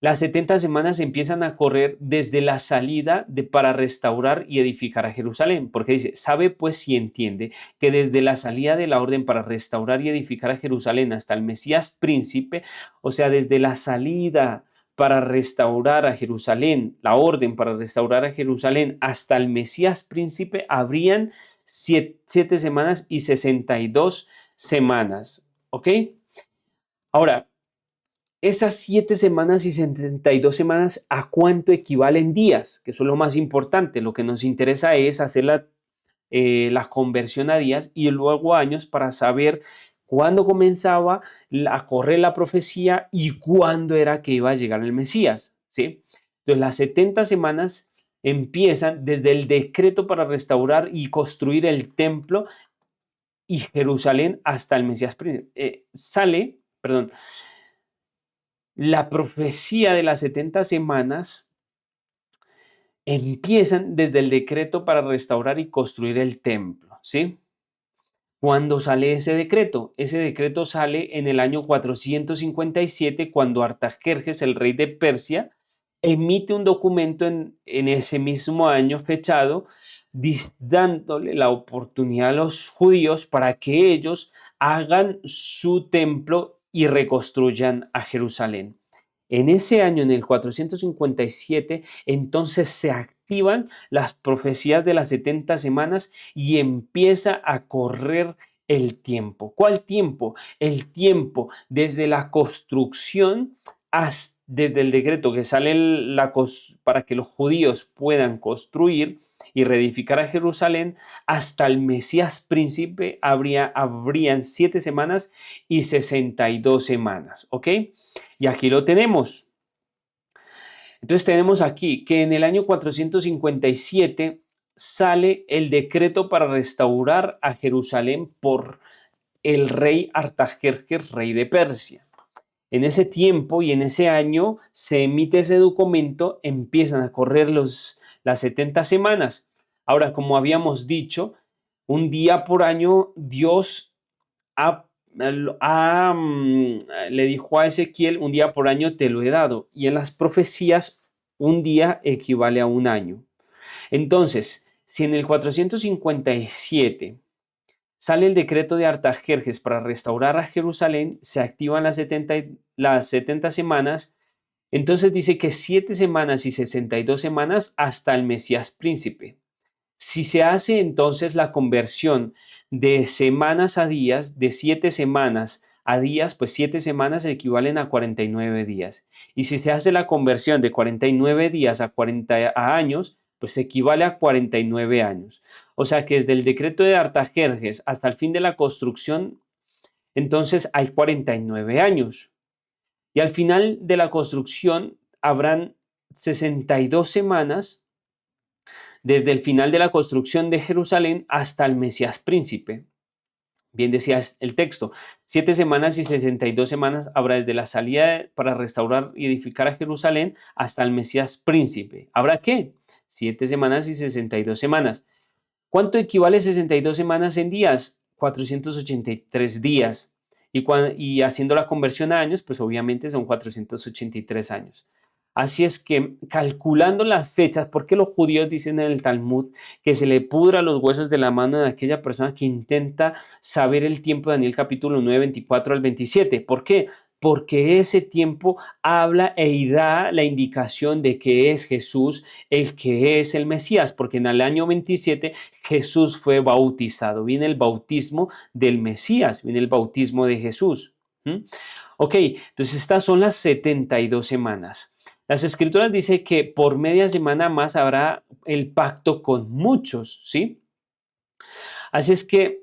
Las 70 semanas empiezan a correr desde la salida para restaurar y edificar a Jerusalén, porque dice, sabe pues y entiende que desde la salida de la orden para restaurar y edificar a Jerusalén hasta el Mesías príncipe, o sea, desde la salida para restaurar a Jerusalén, la orden para restaurar a Jerusalén hasta el Mesías príncipe, habrían 7 semanas y 62 semanas, ¿ok? Ahora, esas 7 semanas y 72 semanas, ¿a cuánto equivalen días? Que eso es lo más importante. Lo que nos interesa es hacer la conversión a días y luego años para saber cuándo comenzaba a correr la profecía y cuándo era que iba a llegar el Mesías, ¿sí? Entonces, las 70 semanas empiezan desde el decreto para restaurar y construir el templo y Jerusalén hasta el Mesías. La profecía de las 70 semanas empiezan desde el decreto para restaurar y construir el templo, ¿sí? ¿Cuándo sale ese decreto? Ese decreto sale en el año 457 cuando Artajerjes, el rey de Persia, emite un documento en ese mismo año fechado, dándole la oportunidad a los judíos para que ellos hagan su templo y reconstruyan a Jerusalén. En ese año, en el 457, entonces se activan las profecías de las 70 semanas y empieza a correr el tiempo. ¿Cuál tiempo? El tiempo desde la construcción desde el decreto que sale para que los judíos puedan construir y reedificar a Jerusalén, hasta el Mesías príncipe habrían 7 semanas y 62 semanas, ¿ok? Y aquí lo tenemos. Entonces tenemos aquí que en el año 457 sale el decreto para restaurar a Jerusalén por el rey Artajerjes, rey de Persia. En ese tiempo y en ese año se emite ese documento, empiezan a correr las 70 semanas. Ahora, como habíamos dicho, un día por año Dios le dijo a Ezequiel, un día por año te lo he dado. Y en las profecías, un día equivale a un año. Entonces, si en el 457 sale el decreto de Artajerjes para restaurar a Jerusalén, se activan las 70 semanas, entonces dice que 7 semanas y 62 semanas hasta el Mesías príncipe. Si se hace entonces la conversión de semanas a días, de 7 semanas a días, pues 7 semanas equivalen a 49 días. Y si se hace la conversión de 49 días a 40 años, pues equivale a 49 años. O sea que desde el decreto de Artajerjes hasta el fin de la construcción, entonces hay 49 años. Y al final de la construcción habrán 62 semanas desde el final de la construcción de Jerusalén hasta el Mesías príncipe. Bien decía el texto, 7 semanas y 62 semanas habrá desde la salida para restaurar y edificar a Jerusalén hasta el Mesías príncipe. ¿Habrá qué? 7 semanas y 62 semanas. ¿Cuánto equivale 62 semanas en días? 483 días. Y haciendo la conversión a años, pues obviamente son 483 años. Así es que calculando las fechas, porque los judíos dicen en el Talmud que se le pudra los huesos de la mano de aquella persona que intenta saber el tiempo de Daniel capítulo 9, 24 al 27. ¿Por qué? Porque ese tiempo habla y da la indicación de que es Jesús el que es el Mesías, porque en el año 27 Jesús fue bautizado. Viene el bautismo del Mesías, viene el bautismo de Jesús. Ok, entonces estas son las 72 semanas. Las escrituras dicen que por media semana más habrá el pacto con muchos, ¿sí? Así es que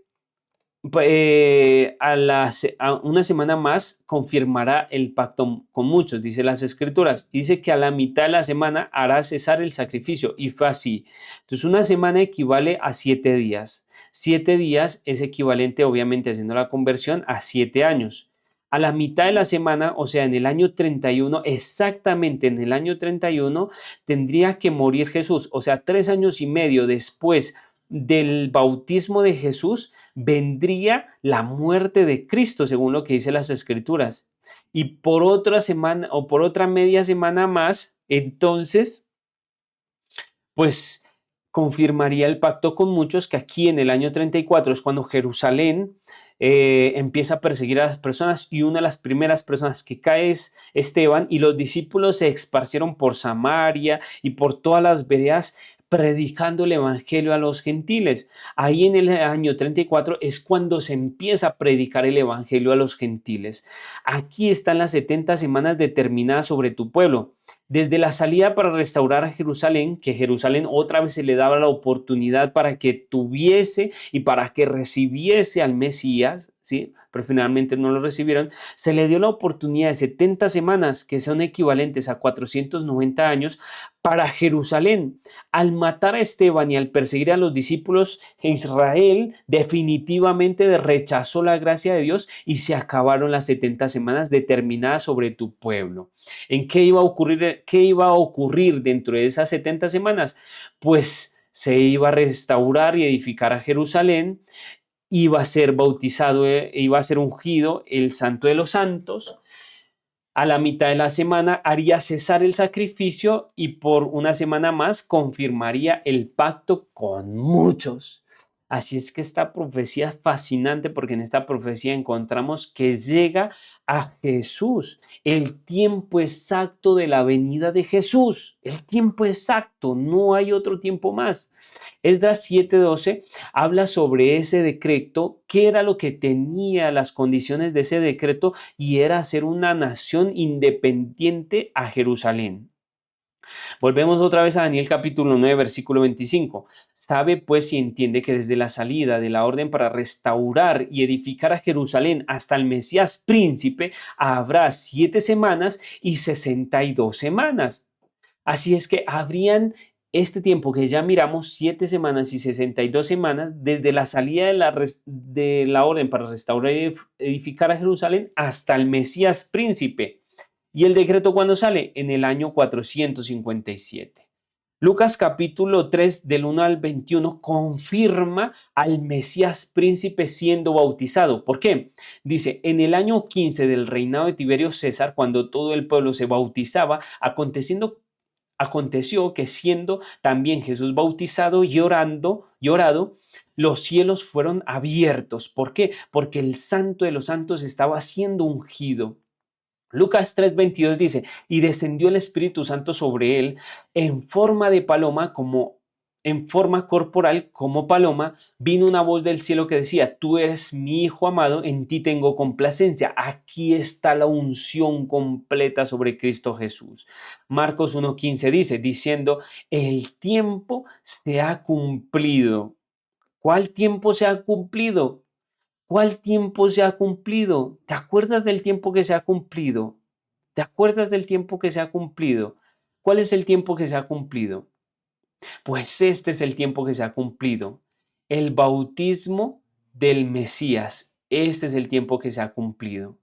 a una semana más confirmará el pacto con muchos, dice las escrituras. Dice que a la mitad de la semana hará cesar el sacrificio y fue así. Entonces una semana equivale a 7 días. 7 días es equivalente, obviamente, haciendo la conversión, a 7 años. A la mitad de la semana, o sea, en el año 31, exactamente en el año 31, tendría que morir Jesús. O sea, 3 años y medio después del bautismo de Jesús, vendría la muerte de Cristo, según lo que dice las Escrituras. Y por otra semana o por otra media semana más, entonces, pues confirmaría el pacto con muchos, que aquí en el año 34 es cuando Jerusalén empieza a perseguir a las personas, y una de las primeras personas que cae es Esteban, y los discípulos se esparcieron por Samaria y por todas las veredas predicando el evangelio a los gentiles. Ahí en el año 34 es cuando se empieza a predicar el evangelio a los gentiles. Aquí están las 70 semanas determinadas sobre tu pueblo. Desde la salida para restaurar a Jerusalén, que Jerusalén otra vez se le daba la oportunidad para que tuviese y para que recibiese al Mesías, ¿sí? Pero finalmente no lo recibieron, se le dio la oportunidad de 70 semanas, que son equivalentes a 490 años, para Jerusalén. Al matar a Esteban y al perseguir a los discípulos, Israel definitivamente rechazó la gracia de Dios y se acabaron las 70 semanas determinadas sobre tu pueblo. ¿En qué iba a ocurrir dentro de esas 70 semanas? Pues se iba a restaurar y edificar a Jerusalén, iba a ser bautizado, iba a ser ungido el Santo de los Santos. A la mitad de la semana haría cesar el sacrificio y por una semana más confirmaría el pacto con muchos. Así es que esta profecía es fascinante porque en esta profecía encontramos que llega a Jesús, el tiempo exacto de la venida de Jesús, el tiempo exacto, no hay otro tiempo más. Esdras 7:12 habla sobre ese decreto, qué era lo que tenía las condiciones de ese decreto y era hacer una nación independiente a Jerusalén. Volvemos otra vez a Daniel capítulo 9, versículo 25. Sabe pues y entiende que desde la salida de la orden para restaurar y edificar a Jerusalén hasta el Mesías príncipe habrá 7 semanas y 62 semanas. Así es que habrían este tiempo que ya miramos, 7 semanas y 62 semanas, desde la salida de la orden para restaurar y edificar a Jerusalén hasta el Mesías príncipe. ¿Y el decreto cuándo sale? En el año 457. Lucas capítulo 3 del 1 al 21 confirma al Mesías príncipe siendo bautizado. ¿Por qué? Dice, en el año 15 del reinado de Tiberio César, cuando todo el pueblo se bautizaba, aconteció que siendo también Jesús bautizado y orado, los cielos fueron abiertos. ¿Por qué? Porque el Santo de los Santos estaba siendo ungido. Lucas 3:22 dice, y descendió el Espíritu Santo sobre él en forma de paloma, en forma corporal como paloma, vino una voz del cielo que decía, tú eres mi Hijo amado, en ti tengo complacencia. Aquí está la unción completa sobre Cristo Jesús. Marcos 1:15 dice, diciendo, el tiempo se ha cumplido. ¿Cuál tiempo se ha cumplido? ¿Cuál tiempo se ha cumplido? ¿Te acuerdas del tiempo que se ha cumplido? ¿Te acuerdas del tiempo que se ha cumplido? ¿Cuál es el tiempo que se ha cumplido? Pues este es el tiempo que se ha cumplido. El bautismo del Mesías. Este es el tiempo que se ha cumplido.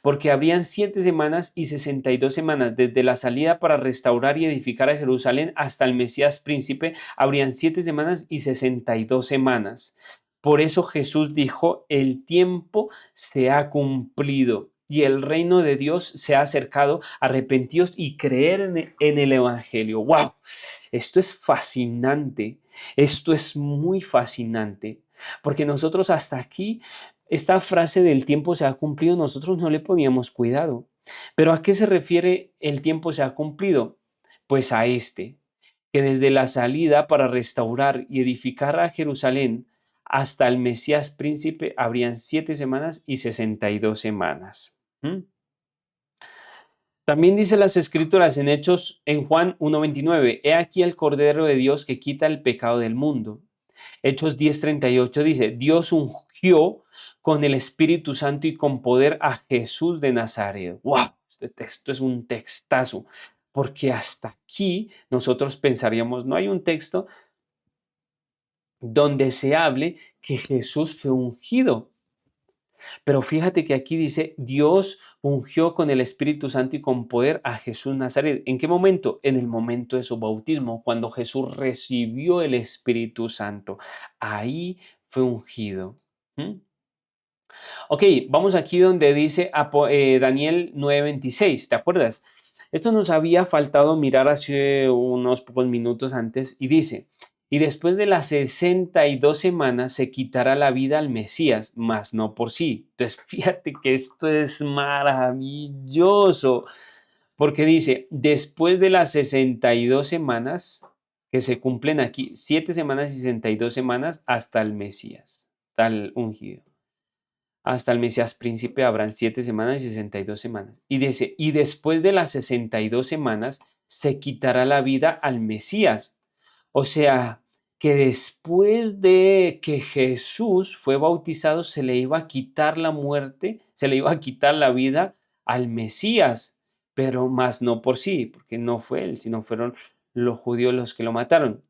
Porque habrían 7 semanas y 62 semanas desde la salida para restaurar y edificar a Jerusalén hasta el Mesías príncipe. Habrían 7 semanas y 62 semanas. Por eso Jesús dijo, el tiempo se ha cumplido y el reino de Dios se ha acercado, arrepentidos y creer en el Evangelio. ¡Wow! Esto es fascinante, esto es muy fascinante, porque nosotros hasta aquí, esta frase del tiempo se ha cumplido, nosotros no le poníamos cuidado. Pero ¿a qué se refiere el tiempo se ha cumplido? Pues a que desde la salida para restaurar y edificar a Jerusalén hasta el Mesías príncipe habrían 7 semanas y 62 semanas. ¿Mm? También dice las escrituras en Hechos en Juan 1:29, he aquí el Cordero de Dios que quita el pecado del mundo. Hechos 10:38 dice, Dios ungió con el Espíritu Santo y con poder a Jesús de Nazaret. ¡Wow! Este texto es un textazo, porque hasta aquí nosotros pensaríamos, no hay un texto donde se hable que Jesús fue ungido. Pero fíjate que aquí dice, Dios ungió con el Espíritu Santo y con poder a Jesús Nazaret. ¿En qué momento? En el momento de su bautismo, cuando Jesús recibió el Espíritu Santo. Ahí fue ungido. ¿Mm? Ok, vamos aquí donde dice Daniel 9:26, ¿te acuerdas? Esto nos había faltado mirar hace unos pocos minutos antes y dice, y después de las 62 semanas se quitará la vida al Mesías, mas no por sí. Entonces, fíjate que esto es maravilloso, porque dice, después de las 62 semanas que se cumplen aquí, 7 semanas y 62 semanas hasta el Mesías, tal ungido. Hasta el Mesías príncipe habrán 7 semanas y 62 semanas. Y dice, y después de las 62 semanas se quitará la vida al Mesías. O sea, que después de que Jesús fue bautizado, se le iba a quitar la muerte, se le iba a quitar la vida al Mesías, pero más no por sí, porque no fue él, sino fueron los judíos los que lo mataron.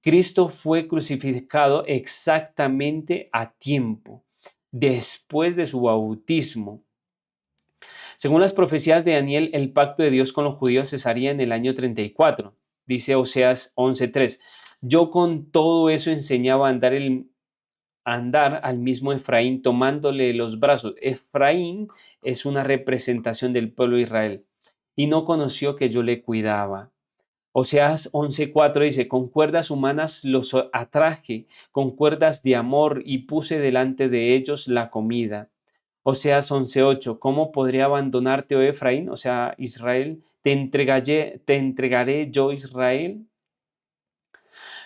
Cristo fue crucificado exactamente a tiempo, después de su bautismo. Según las profecías de Daniel, el pacto de Dios con los judíos cesaría en el año 34. Dice Oseas 11:3. Yo con todo eso enseñaba a andar al mismo Efraín tomándole los brazos. Efraín es una representación del pueblo de Israel y no conoció que yo le cuidaba. Oseas 11:4 dice, con cuerdas humanas los atraje, con cuerdas de amor y puse delante de ellos la comida. Oseas 11:8, ¿cómo podría abandonarte, oh Efraín? O sea, Israel, te entregaré yo, Israel.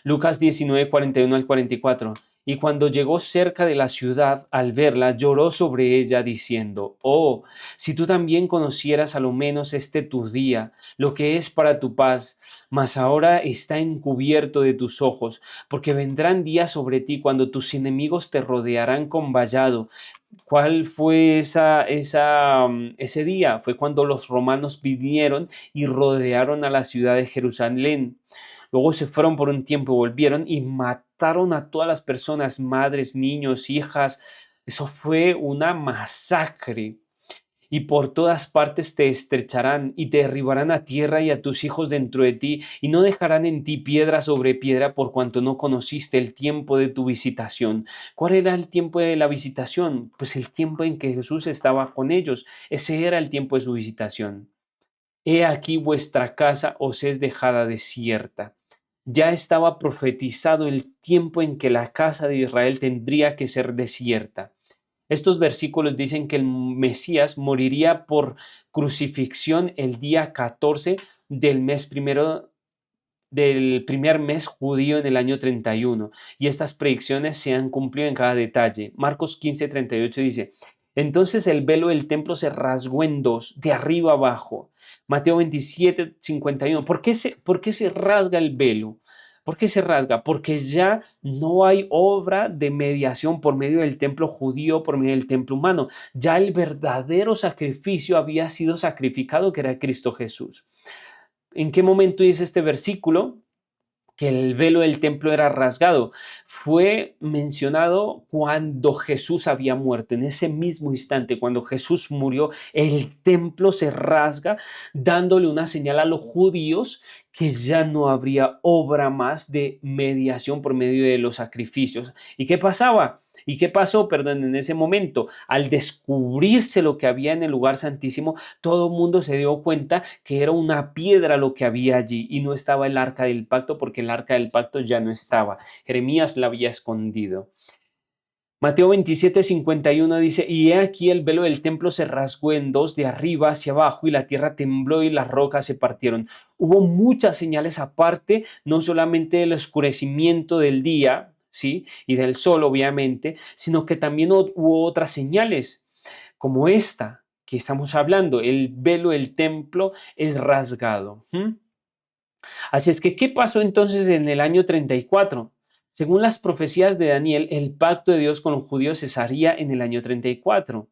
Lucas 19:41 al 44. Y cuando llegó cerca de la ciudad, al verla, lloró sobre ella, diciendo, oh, si tú también conocieras a lo menos este tu día, lo que es para tu paz, mas ahora está encubierto de tus ojos, porque vendrán días sobre ti cuando tus enemigos te rodearán con vallado. ¿Cuál fue ese día? Fue cuando los romanos vinieron y rodearon a la ciudad de Jerusalén. Luego se fueron por un tiempo, volvieron y mataron a todas las personas, madres, niños, hijas. Eso fue una masacre. Y por todas partes te estrecharán y te derribarán a tierra y a tus hijos dentro de ti, y no dejarán en ti piedra sobre piedra por cuanto no conociste el tiempo de tu visitación. ¿Cuál era el tiempo de la visitación? Pues el tiempo en que Jesús estaba con ellos. Ese era el tiempo de su visitación. He aquí vuestra casa os es dejada desierta. Ya estaba profetizado el tiempo en que la casa de Israel tendría que ser desierta. Estos versículos dicen que el Mesías moriría por crucifixión el día 14 del mes primero del primer mes judío en el año 31, y estas predicciones se han cumplido en cada detalle. Marcos 15:38 dice, entonces el velo del templo se rasgó en dos, de arriba abajo. Mateo 27:51, por qué se rasga el velo? ¿Por qué se rasga? Porque ya no hay obra de mediación por medio del templo judío, por medio del templo humano. Ya el verdadero sacrificio había sido sacrificado, que era Cristo Jesús. ¿En qué momento dice este versículo que el velo del templo era rasgado? Fue mencionado cuando Jesús había muerto. En ese mismo instante, cuando Jesús murió, el templo se rasga, dándole una señal a los judíos que ya no habría obra más de mediación por medio de los sacrificios. ¿Y qué pasaba? ¿Y qué pasó, perdón, en ese momento? Al descubrirse lo que había en el lugar santísimo, todo el mundo se dio cuenta que era una piedra lo que había allí y no estaba el arca del pacto, porque el arca del pacto ya no estaba. Jeremías la había escondido. Mateo 27:51 dice, y he aquí el velo del templo se rasgó en dos de arriba hacia abajo y la tierra tembló y las rocas se partieron. Hubo muchas señales aparte, no solamente del oscurecimiento del día, ¿sí? Y del sol, obviamente, sino que también hubo otras señales, como esta que estamos hablando, el velo del templo es rasgado. Así es que, ¿qué pasó entonces en el año 34? Según las profecías de Daniel, el pacto de Dios con los judíos cesaría en el año 34.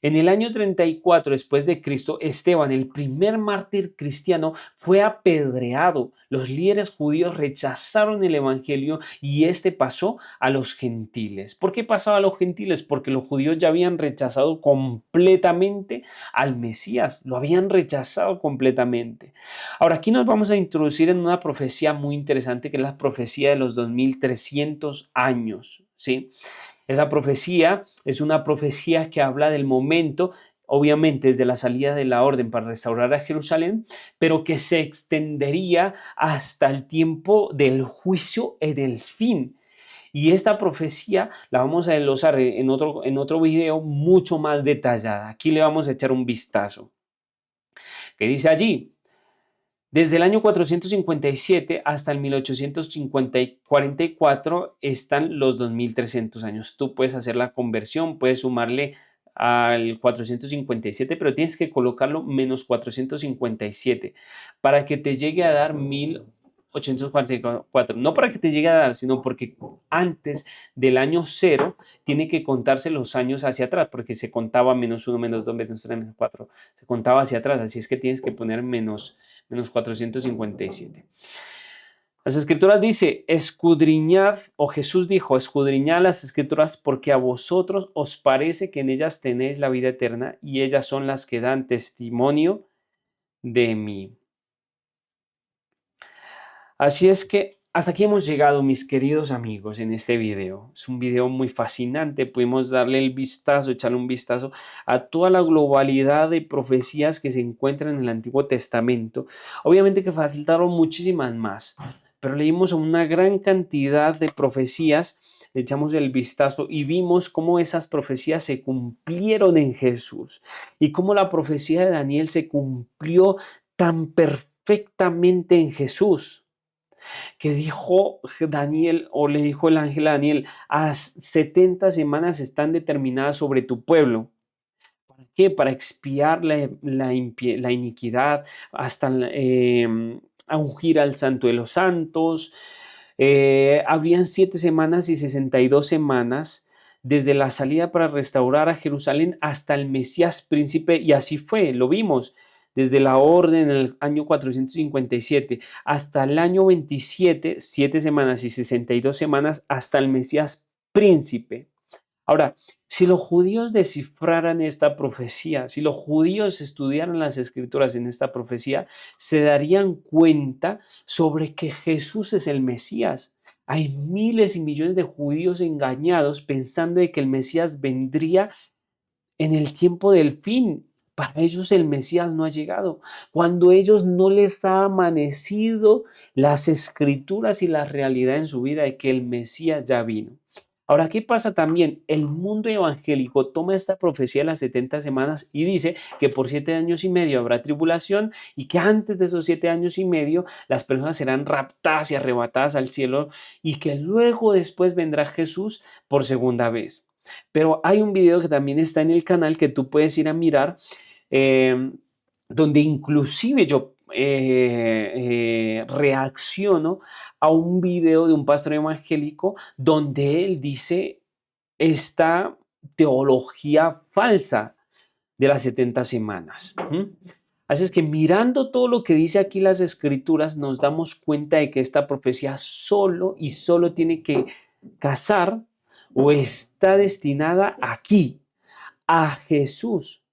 En el año 34 después de Cristo, Esteban, el primer mártir cristiano, fue apedreado. Los líderes judíos rechazaron el evangelio y este pasó a los gentiles. ¿Por qué pasaba a los gentiles? Porque los judíos ya habían rechazado completamente al Mesías, lo habían rechazado completamente. Ahora, aquí nos vamos a introducir en una profecía muy interesante, que es la profecía de los 2300 años, ¿sí? Esa profecía es una profecía que habla del momento, obviamente desde la salida de la orden para restaurar a Jerusalén, pero que se extendería hasta el tiempo del juicio en el fin. Y esta profecía la vamos a desglosar en otro video mucho más detallada. Aquí le vamos a echar un vistazo. ¿Qué dice allí? Desde el año 457 hasta el 1844 están los 2300 años. Tú puedes hacer la conversión, puedes sumarle al 457, pero tienes que colocarlo menos 457 para que te llegue a dar 1844. No para que te llegue a dar, sino porque antes del año cero tiene que contarse los años hacia atrás, porque se contaba menos uno, menos dos, menos tres, menos cuatro. Se contaba hacia atrás, así es que tienes que poner menos 457. Las escrituras dice, escudriñad, o Jesús dijo, escudriñad las escrituras porque a vosotros os parece que en ellas tenéis la vida eterna y ellas son las que dan testimonio de mí. Así es que Hasta aquí hemos llegado, mis queridos amigos, en este video. Es un video muy fascinante. Pudimos darle el vistazo, echarle un vistazo a toda la globalidad de profecías que se encuentran en el Antiguo Testamento. Obviamente que faltaron muchísimas más, pero leímos una gran cantidad de profecías, le echamos el vistazo y vimos cómo esas profecías se cumplieron en Jesús y cómo la profecía de Daniel se cumplió tan perfectamente en Jesús que dijo Daniel o le dijo el ángel a Daniel, a 70 semanas están determinadas sobre tu pueblo. ¿Para qué? Para expiar la iniquidad, hasta a ungir al santo de los santos. Habrían 7 semanas y 62 semanas desde la salida para restaurar a Jerusalén hasta el Mesías príncipe, y así fue, lo vimos, desde la orden en el año 457 hasta el año 27, 7 semanas y 62 semanas hasta el Mesías príncipe. Ahora, si los judíos descifraran esta profecía, si los judíos estudiaran las escrituras en esta profecía, se darían cuenta sobre que Jesús es el Mesías. Hay miles y millones de judíos engañados pensando de que el Mesías vendría en el tiempo del fin. Para ellos el Mesías no ha llegado. Cuando ellos no les ha amanecido las escrituras y la realidad en su vida de que el Mesías ya vino. Ahora, ¿qué pasa también? El mundo evangélico toma esta profecía de las 70 semanas y dice que por 7 años y medio habrá tribulación y que antes de esos 7 años y medio las personas serán raptadas y arrebatadas al cielo y que luego después vendrá Jesús por segunda vez. Pero hay un video que también está en el canal que tú puedes ir a mirar, eh, donde inclusive yo reacciono a un video de un pastor evangélico donde él dice esta teología falsa de las 70 semanas. Así es que mirando todo lo que dice aquí las escrituras, nos damos cuenta de que esta profecía solo y solo tiene que casar o está destinada aquí, a Jesús,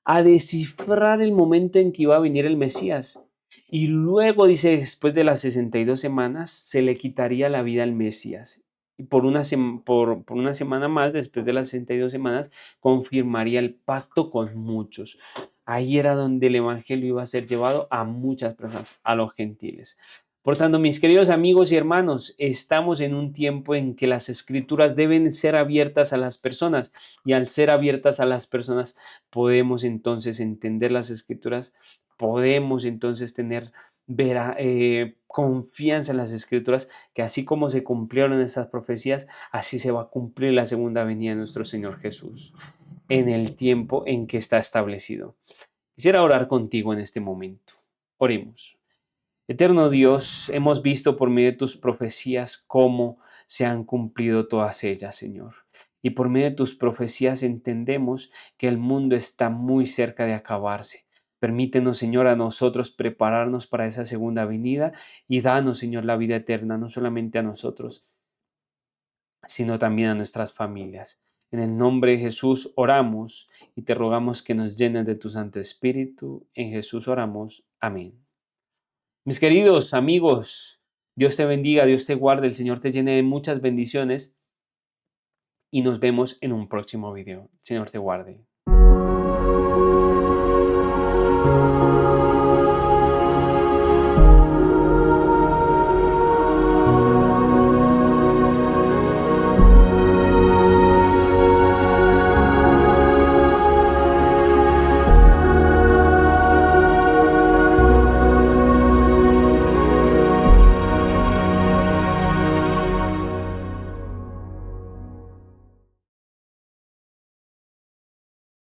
a descifrar el momento en que iba a venir el Mesías. Y luego dice, después de las 62 semanas, se le quitaría la vida al Mesías. Y por una semana más, después de las 62 semanas, confirmaría el pacto con muchos. Ahí era donde el Evangelio iba a ser llevado a muchas personas, a los gentiles. Por tanto, mis queridos amigos y hermanos, estamos en un tiempo en que las escrituras deben ser abiertas a las personas, y al ser abiertas a las personas podemos entonces entender las escrituras, podemos entonces tener confianza en las escrituras, que así como se cumplieron esas profecías, así se va a cumplir la segunda venida de nuestro Señor Jesús en el tiempo en que está establecido. Quisiera orar contigo en este momento. Oremos. Eterno Dios, hemos visto por medio de tus profecías cómo se han cumplido todas ellas, Señor. Y por medio de tus profecías entendemos que el mundo está muy cerca de acabarse. Permítenos, Señor, a nosotros prepararnos para esa segunda venida y danos, Señor, la vida eterna, no solamente a nosotros, sino también a nuestras familias. En el nombre de Jesús oramos y te rogamos que nos llenes de tu Santo Espíritu. En Jesús oramos. Amén. Mis queridos amigos, Dios te bendiga, Dios te guarde, el Señor te llene de muchas bendiciones y nos vemos en un próximo video. El Señor te guarde.